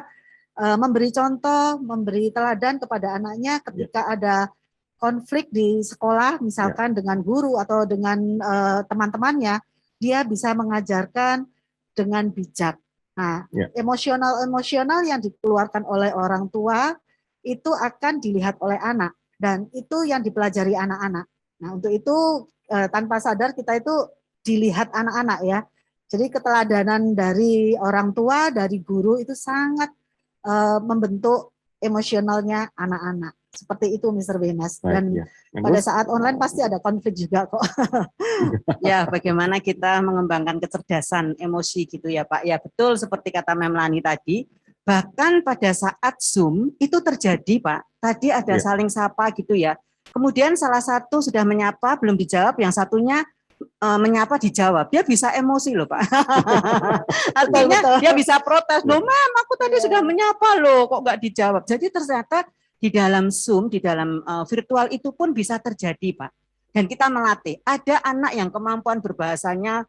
memberi contoh, memberi teladan kepada anaknya ketika ada konflik di sekolah, misalkan dengan guru atau dengan teman-temannya, dia bisa mengajarkan dengan bijak. Nah, emosional yang dikeluarkan oleh orang tua itu akan dilihat oleh anak dan itu yang dipelajari anak-anak. Nah, untuk itu tanpa sadar kita itu dilihat anak-anak ya. Jadi keteladanan dari orang tua, dari guru itu sangat membentuk emosionalnya anak-anak. Seperti itu Mr. Wenas. Dan pada saat online pasti ada konflik juga kok. Ya, bagaimana kita mengembangkan kecerdasan emosi gitu ya Pak. Ya betul seperti kata Memlani tadi. Bahkan pada saat Zoom itu terjadi Pak. Tadi ada saling sapa gitu ya. Kemudian salah satu sudah menyapa, belum dijawab, yang satunya menyapa dijawab. Dia bisa emosi loh Pak. Artinya dia bisa protes. Loh Mem, aku tadi sudah menyapa loh, kok nggak dijawab. Jadi ternyata di dalam Zoom, di dalam virtual itu pun bisa terjadi Pak. Dan kita melatih. Ada anak yang kemampuan berbahasanya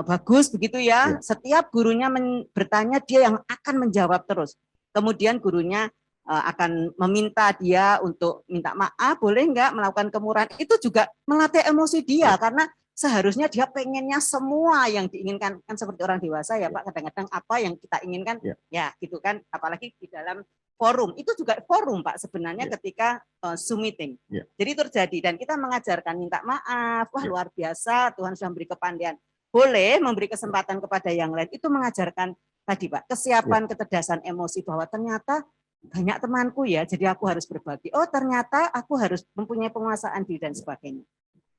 bagus begitu ya. Setiap gurunya bertanya, dia yang akan menjawab terus. Kemudian gurunya akan meminta dia untuk minta maaf, boleh nggak melakukan kemurahan. Itu juga melatih emosi dia karena seharusnya dia pengennya semua yang diinginkan, kan seperti orang dewasa ya Pak, kadang-kadang apa yang kita inginkan ya gitu kan, apalagi di dalam forum, itu juga forum Pak sebenarnya ketika Zoom meeting. Jadi terjadi dan kita mengajarkan minta maaf, wah luar biasa, Tuhan sudah memberi kepandaian. Boleh memberi kesempatan kepada yang lain, itu mengajarkan tadi Pak, kesiapan kecerdasan emosi bahwa ternyata banyak temanku ya, jadi aku harus berbagi. Oh ternyata aku harus mempunyai penguasaan diri dan sebagainya.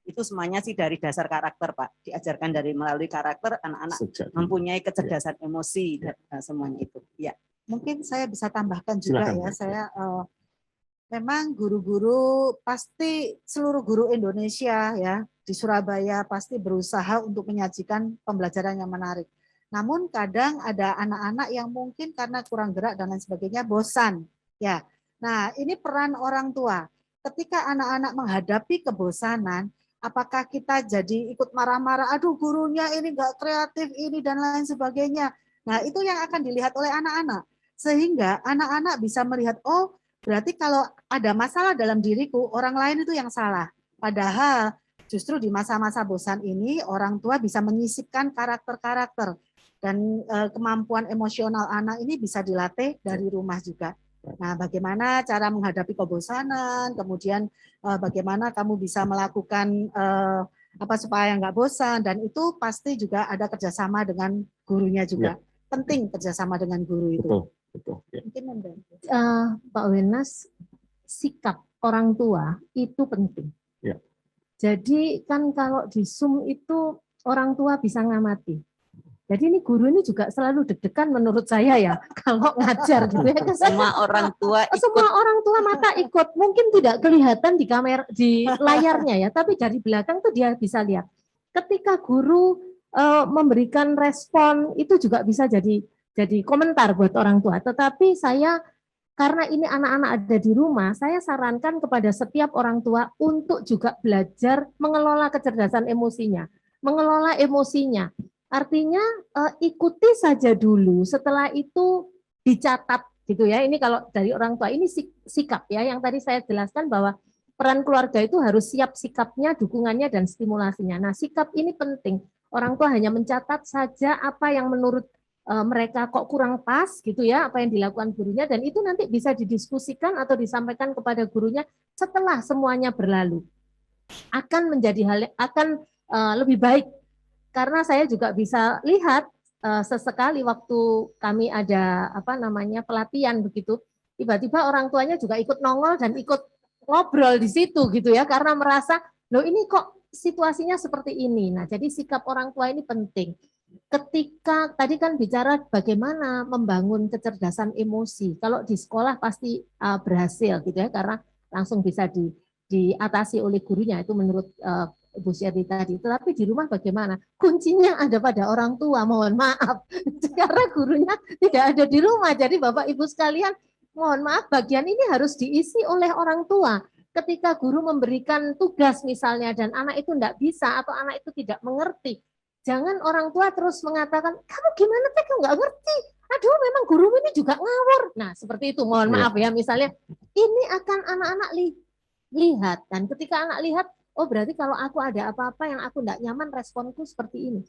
Itu semuanya sih dari dasar karakter Pak, diajarkan dari melalui karakter anak-anak mempunyai kecerdasan emosi dan semuanya itu. Ya. Mungkin saya bisa tambahkan juga ya, saya memang guru-guru pasti seluruh guru Indonesia ya di Surabaya pasti berusaha untuk menyajikan pembelajaran yang menarik. Namun kadang ada anak-anak yang mungkin karena kurang gerak dan lain sebagainya bosan. Ya, nah ini peran orang tua. Ketika anak-anak menghadapi kebosanan, apakah kita jadi ikut marah-marah, aduh gurunya ini nggak kreatif ini dan lain sebagainya. Nah itu yang akan dilihat oleh anak-anak. Sehingga anak-anak bisa melihat, oh berarti kalau ada masalah dalam diriku, orang lain itu yang salah. Padahal justru di masa-masa bosan ini, orang tua bisa menyisipkan karakter-karakter. Dan kemampuan emosional anak ini bisa dilatih dari rumah juga. Nah, bagaimana cara menghadapi kebosanan, kemudian bagaimana kamu bisa melakukan apa supaya nggak bosan, dan itu pasti juga ada kerjasama dengan gurunya juga. Penting kerjasama dengan guru itu. Betul. Mungkin membantu. Pak Wenas, sikap orang tua itu penting. Jadi kan kalau di Zoom itu orang tua bisa ngamati. Jadi ini guru ini juga selalu deg-degan menurut saya ya kalau ngajar gitu ya. Semua orang tua ikut. Semua orang tua mata ikut. Mungkin tidak kelihatan di kamera di layarnya ya, tapi dari belakang tuh dia bisa lihat. Ketika guru memberikan respon itu juga bisa jadi komentar buat orang tua. Tetapi saya karena ini anak-anak ada di rumah, saya sarankan kepada setiap orang tua untuk juga belajar mengelola kecerdasan emosinya, mengelola emosinya. Artinya ikuti saja dulu, setelah itu dicatat gitu ya. Ini kalau dari orang tua ini sikap ya, yang tadi saya jelaskan bahwa peran keluarga itu harus siap sikapnya, dukungannya dan stimulasinya. Nah, sikap ini penting. Orang tua hanya mencatat saja apa yang menurut mereka kok kurang pas gitu ya, apa yang dilakukan gurunya, dan itu nanti bisa didiskusikan atau disampaikan kepada gurunya setelah semuanya berlalu. Akan menjadi akan lebih baik. Karena saya juga bisa lihat sesekali waktu kami ada pelatihan begitu, tiba-tiba orang tuanya juga ikut nongol dan ikut ngobrol di situ gitu ya, karena merasa loh ini kok situasinya seperti ini. Nah, jadi sikap orang tua ini penting. Ketika tadi kan bicara bagaimana membangun kecerdasan emosi, kalau di sekolah pasti berhasil gitu ya, karena langsung bisa diatasi oleh gurunya, itu menurut Bu Syedi tadi. Tetapi di rumah bagaimana? Kuncinya ada pada orang tua, mohon maaf. Karena gurunya tidak ada di rumah. Jadi Bapak Ibu sekalian, mohon maaf, bagian ini harus diisi oleh orang tua. Ketika guru memberikan tugas misalnya dan anak itu tidak bisa atau anak itu tidak mengerti, jangan orang tua terus mengatakan, kamu gimana Teh, kamu nggak ngerti. Aduh, memang guru ini juga ngawur. Nah, seperti itu, mohon maaf ya. Misalnya, ini akan anak-anak lihat. Dan ketika anak lihat, oh berarti kalau aku ada apa-apa yang aku tidak nyaman, responku seperti ini.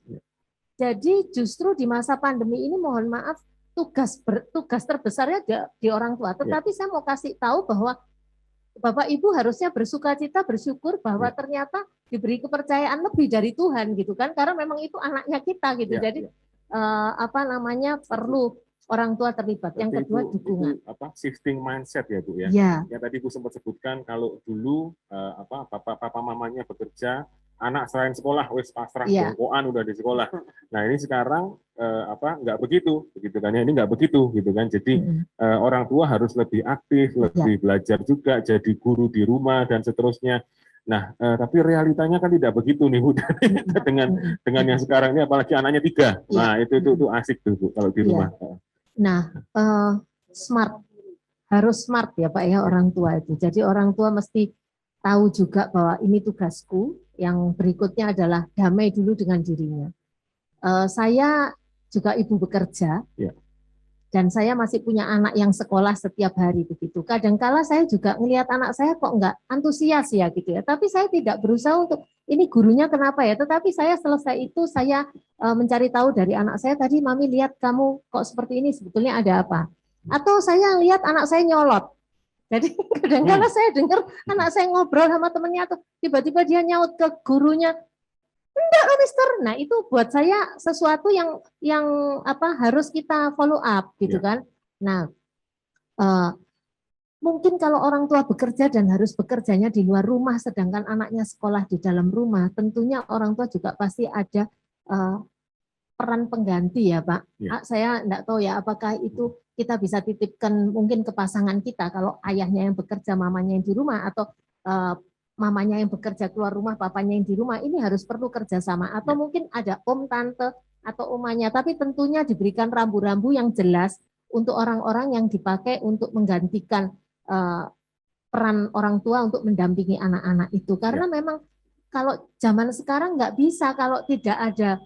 Jadi justru di masa pandemi ini mohon maaf, tugas terbesarnya di orang tua. Tetapi saya mau kasih tahu bahwa Bapak Ibu harusnya bersukacita, bersyukur bahwa ternyata diberi kepercayaan lebih dari Tuhan gitu kan, karena memang itu anaknya kita gitu. Jadi perlu orang tua terlibat. Yang kedua dukungan. Shifting mindset ya Bu ya. Ya tadi Bu sempat sebutkan kalau dulu papa mamanya bekerja, anak selain sekolah wes pasrah bongkoan udah di sekolah. Nah ini sekarang nggak begitu kan ya, ini nggak begitu gitu kan. Jadi orang tua harus lebih aktif, lebih belajar juga, jadi guru di rumah dan seterusnya. Nah tapi realitanya kan tidak begitu nih Bu, dengan yang sekarang ini, apalagi anaknya 3. Nah itu asik tuh Bu kalau di rumah. Nah harus smart ya Pak ya orang tua itu. Jadi orang tua mesti tahu juga bahwa ini tugasku. Yang berikutnya adalah damai dulu dengan dirinya. Saya juga ibu bekerja, dan saya masih punya anak yang sekolah setiap hari begitu. Kadangkala saya juga melihat anak saya kok enggak antusias ya gitu ya. Tapi saya tidak berusaha untuk ini gurunya kenapa ya. Tetapi saya selesai itu saya mencari tahu dari anak saya tadi, Mami lihat kamu kok seperti ini, sebetulnya ada apa? Atau saya lihat anak saya nyolot. Jadi kadang-kadang saya dengar anak saya ngobrol sama temennya atau tiba-tiba dia nyaut ke gurunya, enggak mister. Nah itu buat saya sesuatu yang harus kita follow up gitu kan. Nah mungkin kalau orang tua bekerja dan harus bekerjanya di luar rumah, sedangkan anaknya sekolah di dalam rumah, tentunya orang tua juga pasti ada peran pengganti ya Pak. Saya enggak tahu ya apakah itu kita bisa titipkan mungkin ke pasangan kita, kalau ayahnya yang bekerja, mamanya yang di rumah, atau mamanya yang bekerja keluar rumah, papanya yang di rumah, ini harus perlu kerjasama. Atau mungkin ada om, tante, atau omanya, tapi tentunya diberikan rambu-rambu yang jelas untuk orang-orang yang dipakai untuk menggantikan peran orang tua untuk mendampingi anak-anak itu. Karena memang kalau zaman sekarang nggak bisa kalau tidak ada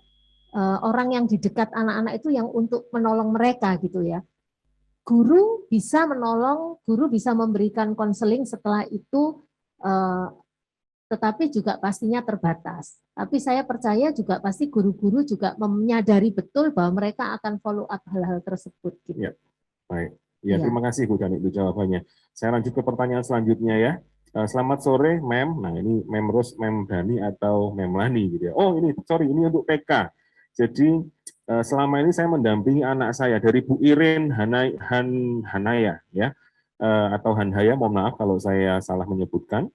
orang yang di dekat anak-anak itu yang untuk menolong mereka gitu ya. Guru bisa menolong, guru bisa memberikan konseling setelah itu, tetapi juga pastinya terbatas. Tapi saya percaya juga pasti guru-guru juga menyadari betul bahwa mereka akan follow up hal-hal tersebut. Gitu. Ya, baik. Ya, terima kasih Bu Dani itu jawabannya. Saya lanjut ke pertanyaan selanjutnya ya. Selamat sore, Mem. Nah ini Mem Ros, Mem Dani atau Mem Lani gitu ya. Oh ini, sorry, ini untuk PK. Jadi selama ini saya mendampingi anak saya dari Bu Irin Hanaya ya, atau Hanhaya, mohon maaf kalau saya salah menyebutkan.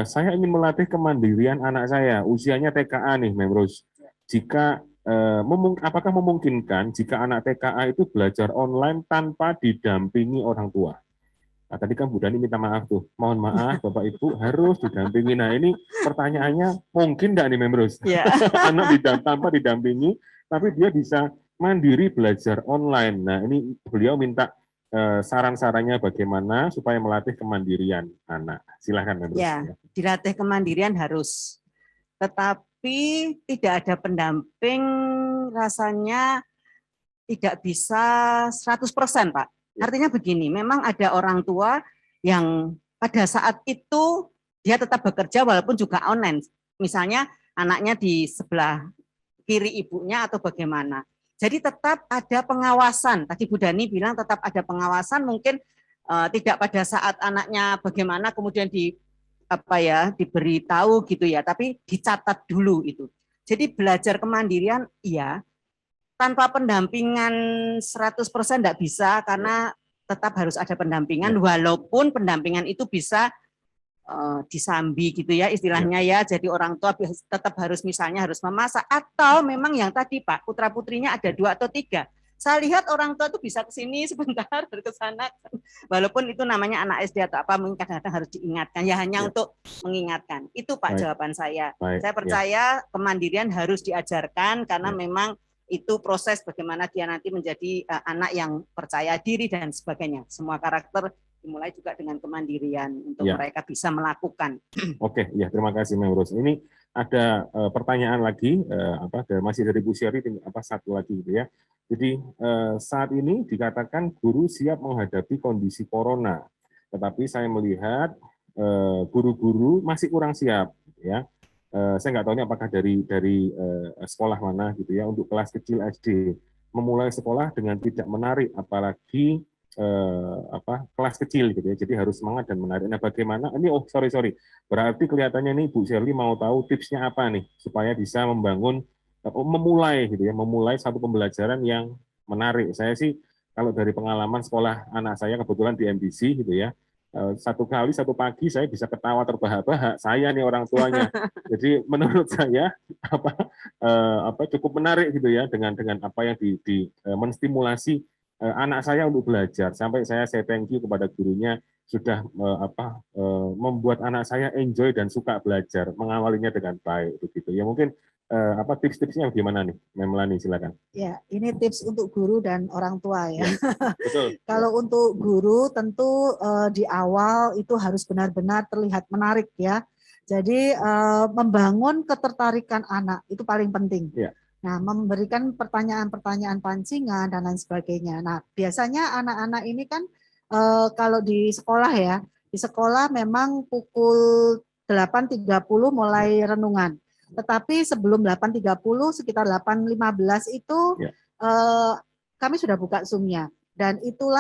Saya ingin melatih kemandirian anak saya, usianya TKA nih, Mem Ros. Jika apakah memungkinkan jika anak TKA itu belajar online tanpa didampingi orang tua? Nah, tadi kan Bu Dani minta maaf tuh, mohon maaf Bapak Ibu harus didampingi. Nah ini pertanyaannya mungkin enggak nih Mem Ros? Anak tanpa didampingi, tapi dia bisa mandiri belajar online. Nah ini beliau minta saran-sarannya bagaimana supaya melatih kemandirian anak. Silahkan Mem Ros. Ya, dilatih kemandirian harus. Tetapi tidak ada pendamping rasanya tidak bisa 100% Pak. Artinya begini, memang ada orang tua yang pada saat itu dia tetap bekerja walaupun juga online. Misalnya anaknya di sebelah kiri ibunya atau bagaimana. Jadi tetap ada pengawasan. Tadi Bu Dani bilang tetap ada pengawasan, mungkin tidak pada saat anaknya bagaimana kemudian diberitahu gitu ya, tapi dicatat dulu itu. Jadi belajar kemandirian iya, tanpa pendampingan 100% tidak bisa, karena tetap harus ada pendampingan, walaupun pendampingan itu bisa disambi gitu ya istilahnya ya. Jadi orang tua tetap harus misalnya harus memasak, atau memang yang tadi Pak, putra-putrinya ada 2 atau 3. Saya lihat orang tua itu bisa ke sini sebentar, ke sana, walaupun itu namanya anak SD atau apa, mungkin kadang-kadang harus diingatkan, ya hanya untuk mengingatkan. Itu Pak jawaban saya. Saya percaya kemandirian harus diajarkan, karena memang itu proses bagaimana dia nanti menjadi anak yang percaya diri dan sebagainya. Semua karakter dimulai juga dengan kemandirian untuk mereka bisa melakukan. Oke, ya terima kasih Mem Ros. Ini ada pertanyaan lagi, masih dari Bu Syari, satu lagi gitu ya. Jadi saat ini dikatakan guru siap menghadapi kondisi corona, tetapi saya melihat guru-guru masih kurang siap, ya. Saya nggak tahu apakah dari sekolah mana gitu ya, untuk kelas kecil SD memulai sekolah dengan tidak menarik, apalagi kelas kecil gitu ya. Jadi harus semangat dan menarik. Nah, bagaimana ini? Oh, sorry. Berarti kelihatannya nih Bu Shirley mau tahu tipsnya apa nih supaya bisa membangun memulai gitu ya, memulai satu pembelajaran yang menarik. Saya sih kalau dari pengalaman sekolah anak saya kebetulan di MDC gitu ya, satu pagi saya bisa ketawa terbahak-bahak, saya nih orang tuanya. Jadi menurut saya cukup menarik gitu ya dengan apa yang menstimulasi anak saya untuk belajar. Sampai saya thank you kepada gurunya sudah membuat anak saya enjoy dan suka belajar, mengawalinya dengan baik begitu. Ya mungkin tips-tipsnya gimana nih, Memlani, silakan. Ya, ini tips untuk guru dan orang tua ya. Betul. Kalau untuk guru tentu di awal itu harus benar-benar terlihat menarik ya. Jadi membangun ketertarikan anak itu paling penting. Ya. Nah, memberikan pertanyaan-pertanyaan pancingan dan lain sebagainya. Nah, biasanya anak-anak ini kan kalau di sekolah ya, di sekolah memang pukul 8.30 mulai renungan. Tetapi sebelum 8.30 sekitar 8.15 itu kami sudah buka Zoom-nya dan itu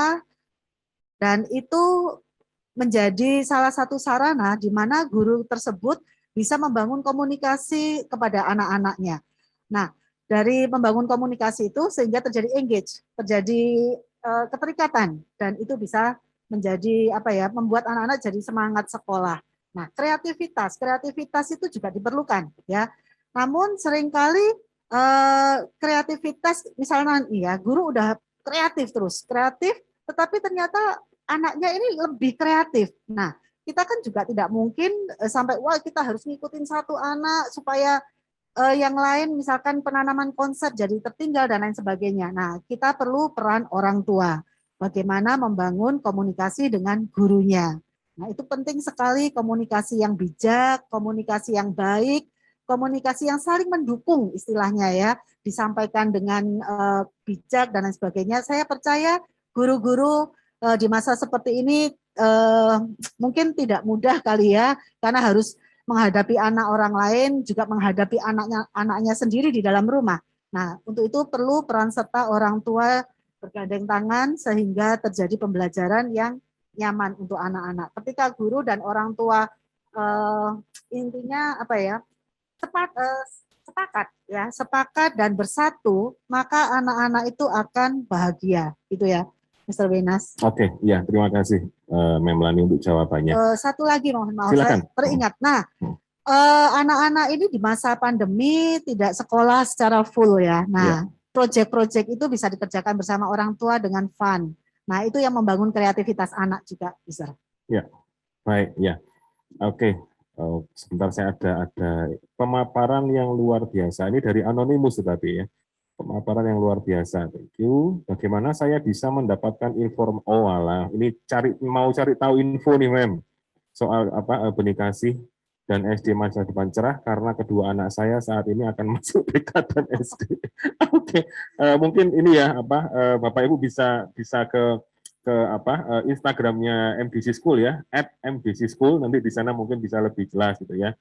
menjadi salah satu sarana di mana guru tersebut bisa membangun komunikasi kepada anak-anaknya. Nah, dari membangun komunikasi itu sehingga terjadi engage, terjadi keterikatan dan itu bisa menjadi membuat anak-anak jadi semangat sekolah. Nah, kreativitas itu juga diperlukan ya. Namun seringkali kreativitas misalnya guru udah kreatif, tetapi ternyata anaknya ini lebih kreatif. Nah, kita kan juga tidak mungkin sampai kita harus ngikutin satu anak supaya yang lain misalkan penanaman konsep jadi tertinggal dan lain sebagainya. Nah, kita perlu peran orang tua. Bagaimana membangun komunikasi dengan gurunya. Nah, itu penting sekali, komunikasi yang bijak, komunikasi yang baik, komunikasi yang saling mendukung istilahnya ya, disampaikan dengan bijak dan lain sebagainya. Saya percaya guru-guru di masa seperti ini mungkin tidak mudah kali ya, karena harus menghadapi anak orang lain, juga menghadapi anaknya sendiri di dalam rumah. Nah, untuk itu perlu peran serta orang tua bergandeng tangan sehingga terjadi pembelajaran yang nyaman untuk anak-anak. Ketika guru dan orang tua intinya sepakat dan bersatu, maka anak-anak itu akan bahagia, gitu ya, Mr. Wenas. Oke, ya, terima kasih Memlani untuk jawabannya. Satu lagi mohon maaf, silakan. Saya teringat. Nah, anak-anak ini di masa pandemi tidak sekolah secara full ya. Nah, proyek-proyek itu bisa dikerjakan bersama orang tua dengan fun. Nah, itu yang membangun kreativitas anak juga, bisa. Ya, baik, ya. Oke, sebentar saya ada pemaparan yang luar biasa. Ini dari Anonymous tetapi ya. Pemaparan yang luar biasa. Thank you. Bagaimana saya bisa mendapatkan ini mau cari tahu info nih, Mem. Soal benih kasih dan SD Masa Depan Cerah karena kedua anak saya saat ini akan masuk TK dan SD. Oke, mungkin ini ya Bapak Ibu bisa ke Instagramnya MDC School ya, @MDC School, nanti di sana mungkin bisa lebih jelas gitu ya.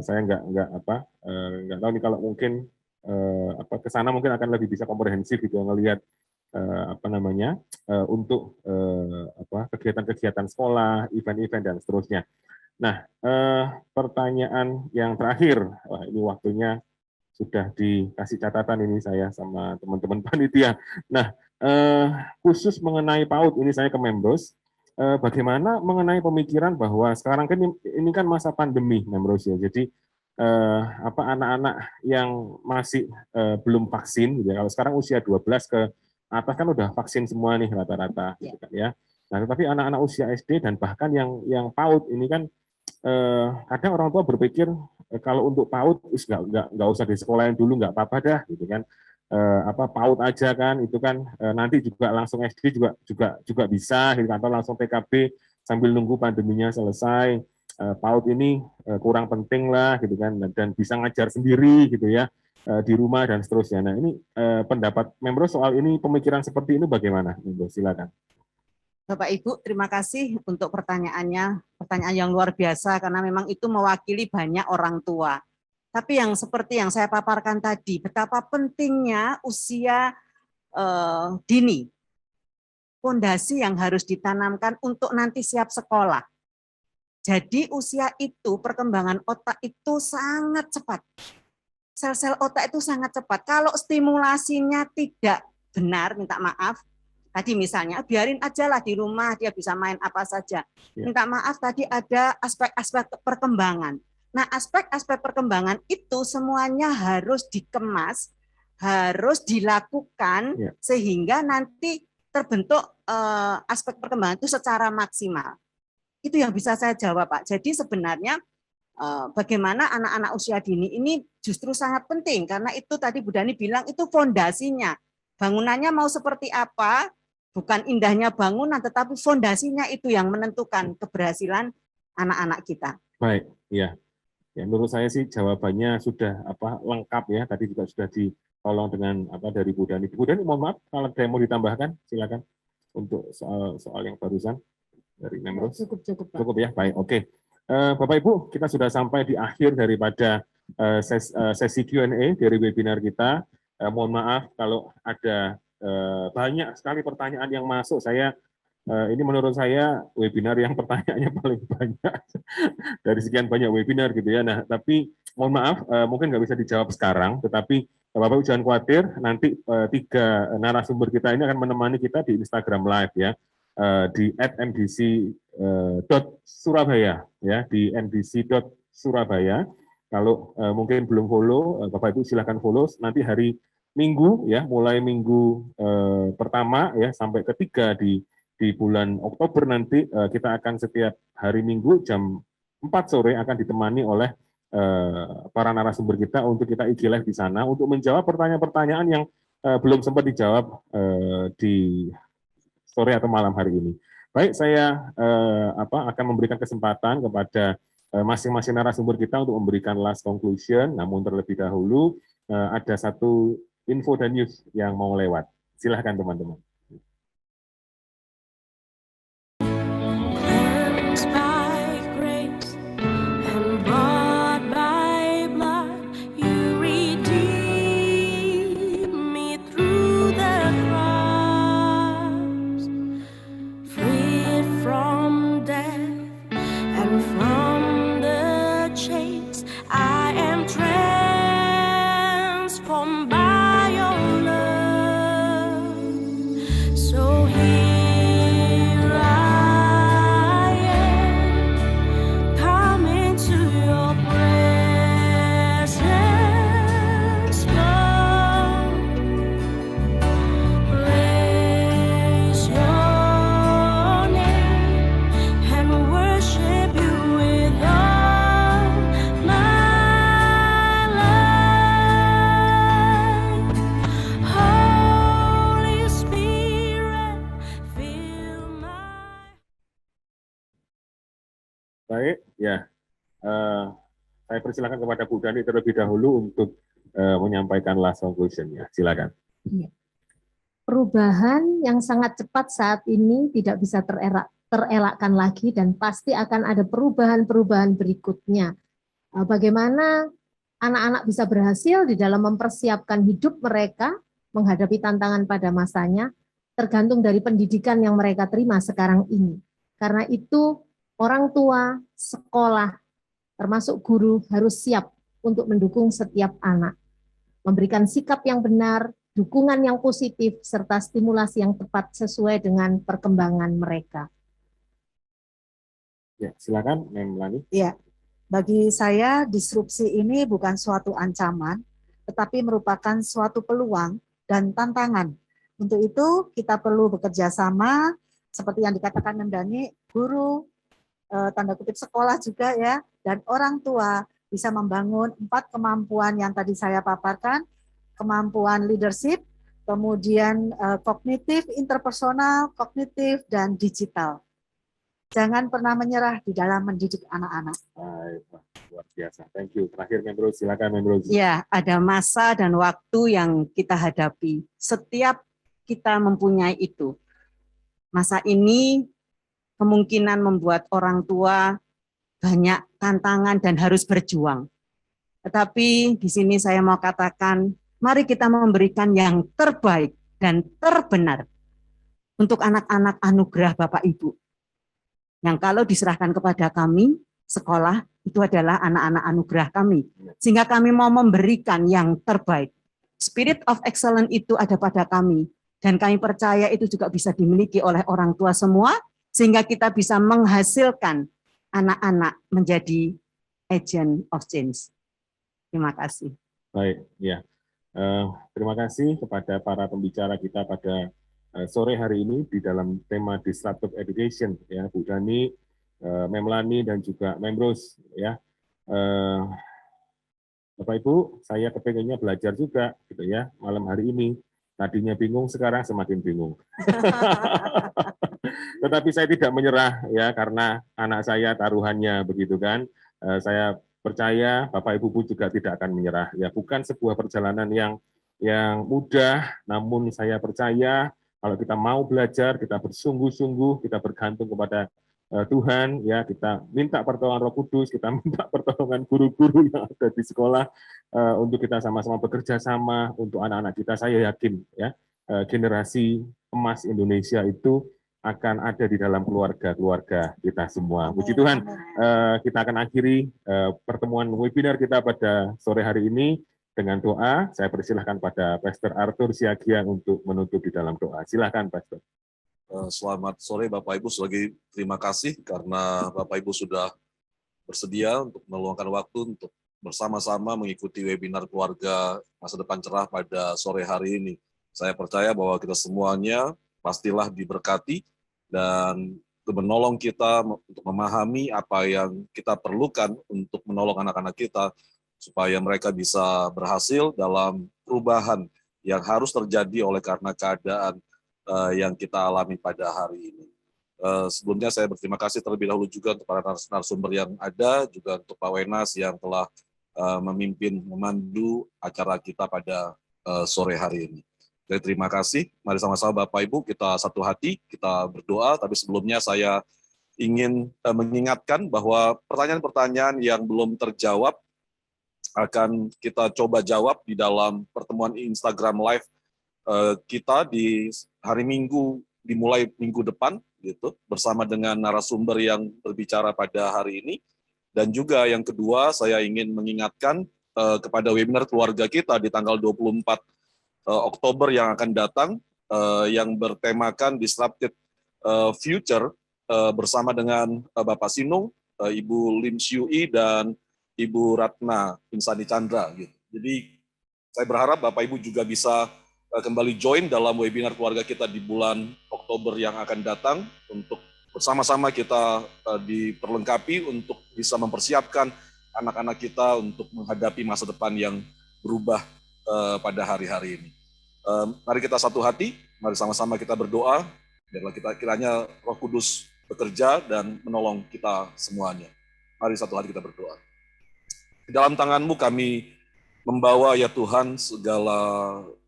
Saya nggak tahu nih kalau mungkin ke sana mungkin akan lebih bisa komprehensif gitu ngelihat untuk kegiatan-kegiatan sekolah, event-event dan seterusnya. Nah, pertanyaan yang terakhir, ini waktunya sudah dikasih catatan ini saya sama teman-teman panitia. Nah, khusus mengenai PAUD ini saya ke Membros, bagaimana mengenai pemikiran bahwa sekarang kan ini kan masa pandemi, Membros ya. Jadi anak-anak yang masih belum vaksin, gitu ya. Kalau sekarang usia 12 ke atas kan udah vaksin semua nih rata-rata, gitu kan ya. Nah, tetapi anak-anak usia SD dan bahkan yang PAUD ini kan kadang orang tua berpikir kalau untuk PAUD nggak usah di sekolahin dulu, nggak apa-apa dah gitu kan, PAUD aja kan itu kan nanti juga langsung SD juga bisa gitu kan, atau langsung TKB sambil nunggu pandeminya selesai. PAUD ini kurang penting lah gitu kan, dan bisa ngajar sendiri gitu ya di rumah dan seterusnya. Nah, ini pendapat Membros soal ini, pemikiran seperti ini bagaimana? Membros, silakan. Bapak Ibu, terima kasih untuk pertanyaannya, pertanyaan yang luar biasa karena memang itu mewakili banyak orang tua. Tapi yang seperti yang saya paparkan tadi, betapa pentingnya usia dini. Fondasi yang harus ditanamkan untuk nanti siap sekolah. Jadi usia itu perkembangan otak itu sangat cepat. Sel-sel otak itu sangat cepat. Kalau stimulasinya tidak benar, minta maaf. Tadi misalnya biarin aja lah di rumah dia bisa main apa saja. Minta maaf tadi ada aspek-aspek perkembangan. Nah aspek-aspek perkembangan itu semuanya harus dikemas, harus dilakukan sehingga nanti terbentuk aspek perkembangan itu secara maksimal. Itu yang bisa saya jawab, Pak. Jadi sebenarnya bagaimana anak-anak usia dini ini justru sangat penting karena itu tadi Bu Dani bilang itu fondasinya. Bangunannya mau seperti apa? Bukan indahnya bangunan, tetapi fondasinya itu yang menentukan keberhasilan anak-anak kita. Baik, ya. Ya, menurut saya sih jawabannya sudah lengkap ya. Tadi juga sudah ditolong dengan dari Bu Dani. Bu Dani, mohon maaf kalau ada yang mau ditambahkan, silakan untuk soal yang barusan dari Memros. Cukup ya, baik, oke. Bapak Ibu, kita sudah sampai di akhir daripada sesi Q&A dari webinar kita. Mohon maaf kalau ada banyak sekali pertanyaan yang masuk. Ini menurut saya webinar yang pertanyaannya paling banyak dari sekian banyak webinar gitu ya. Nah, tapi mohon maaf, mungkin nggak bisa dijawab sekarang, tetapi Bapak Ibu jangan khawatir, nanti 3 narasumber kita ini akan menemani kita di Instagram Live ya, di @mdc.surabaya ya, di mdc.surabaya. Kalau mungkin belum follow, Bapak Ibu silakan follow. Nanti hari Minggu ya, mulai minggu pertama ya sampai ketiga di bulan Oktober nanti kita akan setiap hari Minggu jam 4 sore akan ditemani oleh para narasumber kita untuk kita IG Live di sana untuk menjawab pertanyaan-pertanyaan yang belum sempat dijawab di sore atau malam hari ini. Baik, saya akan memberikan kesempatan kepada masing-masing narasumber kita untuk memberikan last conclusion, namun terlebih dahulu ada satu info dan news yang mau lewat. Silahkan teman-teman. Baik, ya. Saya persilakan kepada Bu Dani terlebih dahulu untuk menyampaikan last conclusion-nya. Silakan. Iya. Perubahan yang sangat cepat saat ini tidak bisa terelakkan lagi dan pasti akan ada perubahan-perubahan berikutnya. Bagaimana anak-anak bisa berhasil di dalam mempersiapkan hidup mereka menghadapi tantangan pada masanya tergantung dari pendidikan yang mereka terima sekarang ini. Karena itu orang tua, sekolah, termasuk guru harus siap untuk mendukung setiap anak. Memberikan sikap yang benar, dukungan yang positif, serta stimulasi yang tepat sesuai dengan perkembangan mereka. Ya, silakan, Mem Lani. Ya, bagi saya disrupsi ini bukan suatu ancaman, tetapi merupakan suatu peluang dan tantangan. Untuk itu kita perlu bekerja sama, seperti yang dikatakan Mem Dani, guru, tanda kutip sekolah juga ya, dan orang tua bisa membangun 4 kemampuan yang tadi saya paparkan, kemampuan leadership, kemudian kognitif, interpersonal, kognitif, dan digital. Jangan pernah menyerah di dalam mendidik anak-anak. Luar biasa, thank you. Terakhir Memros, silakan Memros. Ya, ada masa dan waktu yang kita hadapi. Setiap kita mempunyai itu. Masa ini kemungkinan membuat orang tua banyak tantangan dan harus berjuang. Tetapi di sini saya mau katakan, mari kita memberikan yang terbaik dan terbenar untuk anak-anak anugerah Bapak Ibu. Yang kalau diserahkan kepada kami, sekolah itu adalah anak-anak anugerah kami. Sehingga kami mau memberikan yang terbaik. Spirit of excellence itu ada pada kami. Dan kami percaya itu juga bisa dimiliki oleh orang tua semua, sehingga kita bisa menghasilkan anak-anak menjadi agent of change. Terima kasih. Baik, ya. Terima kasih kepada para pembicara kita pada sore hari ini di dalam tema Disruptive Education, ya, Bu Dani, Memlani, dan juga Memros, ya. Bapak Ibu, saya kepengennya belajar juga, gitu ya, malam hari ini. Tadinya bingung, sekarang semakin bingung. Tetapi saya tidak menyerah, ya, karena anak saya taruhannya, begitu kan. Saya percaya Bapak Ibu juga tidak akan menyerah. Ya, bukan sebuah perjalanan yang mudah, namun saya percaya kalau kita mau belajar, kita bersungguh-sungguh, kita bergantung kepada Tuhan, ya, kita minta pertolongan Roh Kudus, kita minta pertolongan guru-guru yang ada di sekolah untuk kita sama-sama bekerja sama untuk anak-anak kita. Saya yakin, ya, generasi emas Indonesia itu akan ada di dalam keluarga-keluarga kita semua. Puji Tuhan, kita akan akhiri pertemuan webinar kita pada sore hari ini dengan doa. Saya persilahkan pada Pastor Arthur Siagian untuk menutup di dalam doa. Silakan, Pastor. Selamat sore Bapak Ibu, sekali lagi terima kasih karena Bapak Ibu sudah bersedia untuk meluangkan waktu untuk bersama-sama mengikuti webinar keluarga masa depan cerah pada sore hari ini. Saya percaya bahwa kita semuanya pastilah diberkati dan menolong kita untuk memahami apa yang kita perlukan untuk menolong anak-anak kita supaya mereka bisa berhasil dalam perubahan yang harus terjadi oleh karena keadaan yang kita alami pada hari ini. Sebelumnya saya berterima kasih terlebih dahulu juga untuk para narasumber yang ada, juga untuk Pak Wenas yang telah memimpin, memandu acara kita pada sore hari ini. Jadi terima kasih, mari sama-sama Bapak Ibu kita satu hati, kita berdoa, tapi sebelumnya saya ingin mengingatkan bahwa pertanyaan-pertanyaan yang belum terjawab akan kita coba jawab di dalam pertemuan Instagram Live kita di hari Minggu, dimulai minggu depan, gitu, bersama dengan narasumber yang berbicara pada hari ini. Dan juga yang kedua, saya ingin mengingatkan kepada webinar keluarga kita di tanggal 24 Oktober yang akan datang, yang bertemakan Disrupted Future, bersama dengan Bapak Sinung, Ibu Lim Syui, dan Ibu Ratna Insani Chandra. Gitu. Jadi saya berharap Bapak Ibu juga bisa kembali join dalam webinar keluarga kita di bulan Oktober yang akan datang untuk bersama-sama kita diperlengkapi untuk bisa mempersiapkan anak-anak kita untuk menghadapi masa depan yang berubah pada hari-hari ini. Mari kita satu hati, mari sama-sama kita berdoa, biarlah kita kiranya Roh Kudus bekerja dan menolong kita semuanya. Mari satu hati kita berdoa. Di dalam tangan-Mu kami membawa ya Tuhan segala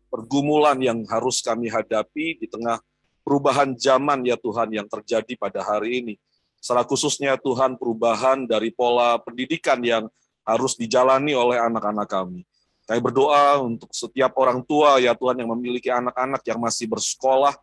pergumulan yang harus kami hadapi di tengah perubahan zaman ya Tuhan yang terjadi pada hari ini. Secara khususnya Tuhan perubahan dari pola pendidikan yang harus dijalani oleh anak-anak kami. Kami berdoa untuk setiap orang tua ya Tuhan yang memiliki anak-anak yang masih bersekolah.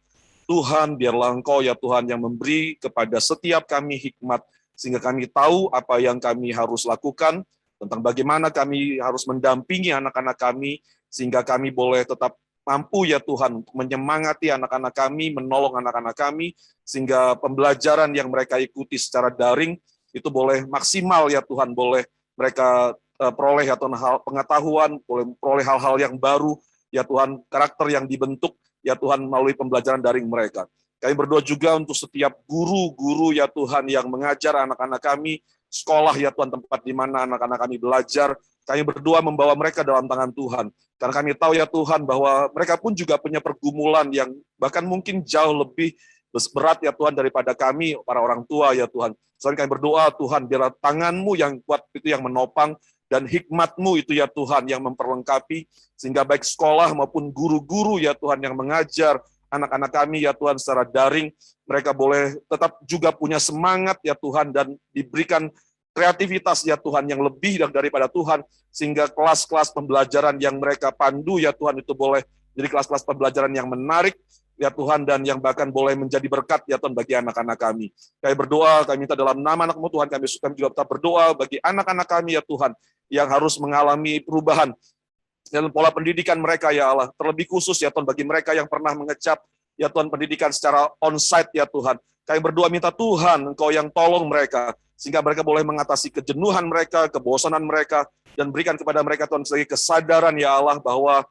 Tuhan biarlah Engkau ya Tuhan yang memberi kepada setiap kami hikmat sehingga kami tahu apa yang kami harus lakukan, tentang bagaimana kami harus mendampingi anak-anak kami sehingga kami boleh tetap mampu ya Tuhan untuk menyemangati anak-anak kami, menolong anak-anak kami, sehingga pembelajaran yang mereka ikuti secara daring itu boleh maksimal ya Tuhan, boleh mereka peroleh ya Tuhan pengetahuan, boleh peroleh hal-hal yang baru ya Tuhan, karakter yang dibentuk ya Tuhan melalui pembelajaran daring mereka. Kami berdoa juga untuk setiap guru-guru ya Tuhan yang mengajar anak-anak kami, sekolah ya Tuhan tempat di mana anak-anak kami belajar. Kami berdoa membawa mereka dalam tangan Tuhan. Karena kami tahu ya Tuhan bahwa mereka pun juga punya pergumulan yang bahkan mungkin jauh lebih berat ya Tuhan daripada kami, para orang tua ya Tuhan. Soalnya kami berdoa Tuhan, biarlah tangan-Mu yang kuat itu yang menopang, dan hikmat-Mu itu ya Tuhan yang memperlengkapi, sehingga baik sekolah maupun guru-guru ya Tuhan yang mengajar anak-anak kami ya Tuhan secara daring, mereka boleh tetap juga punya semangat ya Tuhan, dan diberikan kreativitas ya Tuhan yang lebih daripada Tuhan, sehingga kelas-kelas pembelajaran yang mereka pandu ya Tuhan itu boleh Jadi kelas-kelas pembelajaran yang menarik, ya Tuhan, dan yang bahkan boleh menjadi berkat, ya Tuhan, bagi anak-anak kami. Kami berdoa, kami minta dalam nama anak-Mu Tuhan, kami juga tetap berdoa bagi anak-anak kami, ya Tuhan, yang harus mengalami perubahan dalam pola pendidikan mereka, ya Allah. Terlebih khusus, ya Tuhan, bagi mereka yang pernah mengecap, ya Tuhan, pendidikan secara on-site, ya Tuhan. Kami berdoa minta Tuhan, Engkau yang tolong mereka, sehingga mereka boleh mengatasi kejenuhan mereka, kebosanan mereka, dan berikan kepada mereka, Tuhan, sebagai kesadaran, ya Allah, bahwa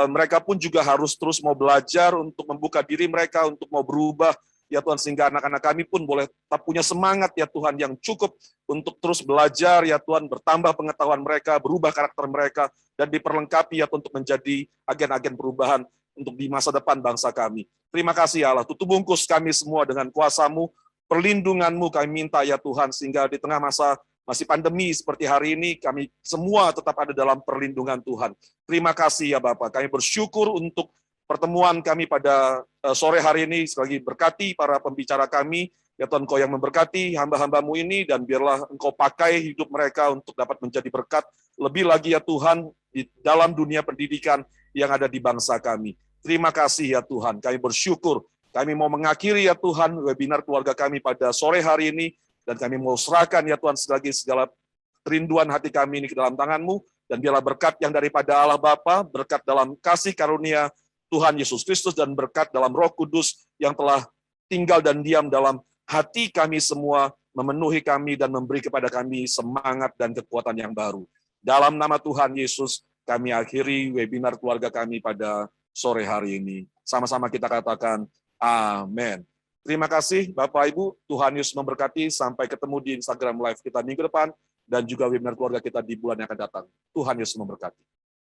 mereka pun juga harus terus mau belajar untuk membuka diri mereka, untuk mau berubah, ya Tuhan, sehingga anak-anak kami pun boleh tetap punya semangat, ya Tuhan, yang cukup untuk terus belajar, ya Tuhan, bertambah pengetahuan mereka, berubah karakter mereka, dan diperlengkapi, ya Tuhan, untuk menjadi agen-agen perubahan untuk di masa depan bangsa kami. Terima kasih, ya Allah. Tutup bungkus kami semua dengan kuasa-Mu, perlindungan-Mu kami minta, ya Tuhan, sehingga di tengah masa masih pandemi seperti hari ini, kami semua tetap ada dalam perlindungan Tuhan. Terima kasih, ya Bapak. Kami bersyukur untuk pertemuan kami pada sore hari ini. Sekali lagi berkati para pembicara kami, ya Tuhan, Engkau yang memberkati hamba-hamba-Mu ini, dan biarlah Engkau pakai hidup mereka untuk dapat menjadi berkat lebih lagi, ya Tuhan, di dalam dunia pendidikan yang ada di bangsa kami. Terima kasih, ya Tuhan. Kami bersyukur. Kami mau mengakhiri, ya Tuhan, webinar keluarga kami pada sore hari ini, dan kami mau serahkan, ya Tuhan, segala kerinduan hati kami ini ke dalam tangan-Mu, dan biarlah berkat yang daripada Allah Bapa, berkat dalam kasih karunia Tuhan Yesus Kristus, dan berkat dalam Roh Kudus yang telah tinggal dan diam dalam hati kami semua, memenuhi kami dan memberi kepada kami semangat dan kekuatan yang baru. Dalam nama Tuhan Yesus, kami akhiri webinar keluarga kami pada sore hari ini. Sama-sama kita katakan, amin. Terima kasih Bapak Ibu, Tuhan Yesus memberkati. Sampai ketemu di Instagram Live kita minggu depan, dan juga webinar keluarga kita di bulan yang akan datang. Tuhan Yesus memberkati.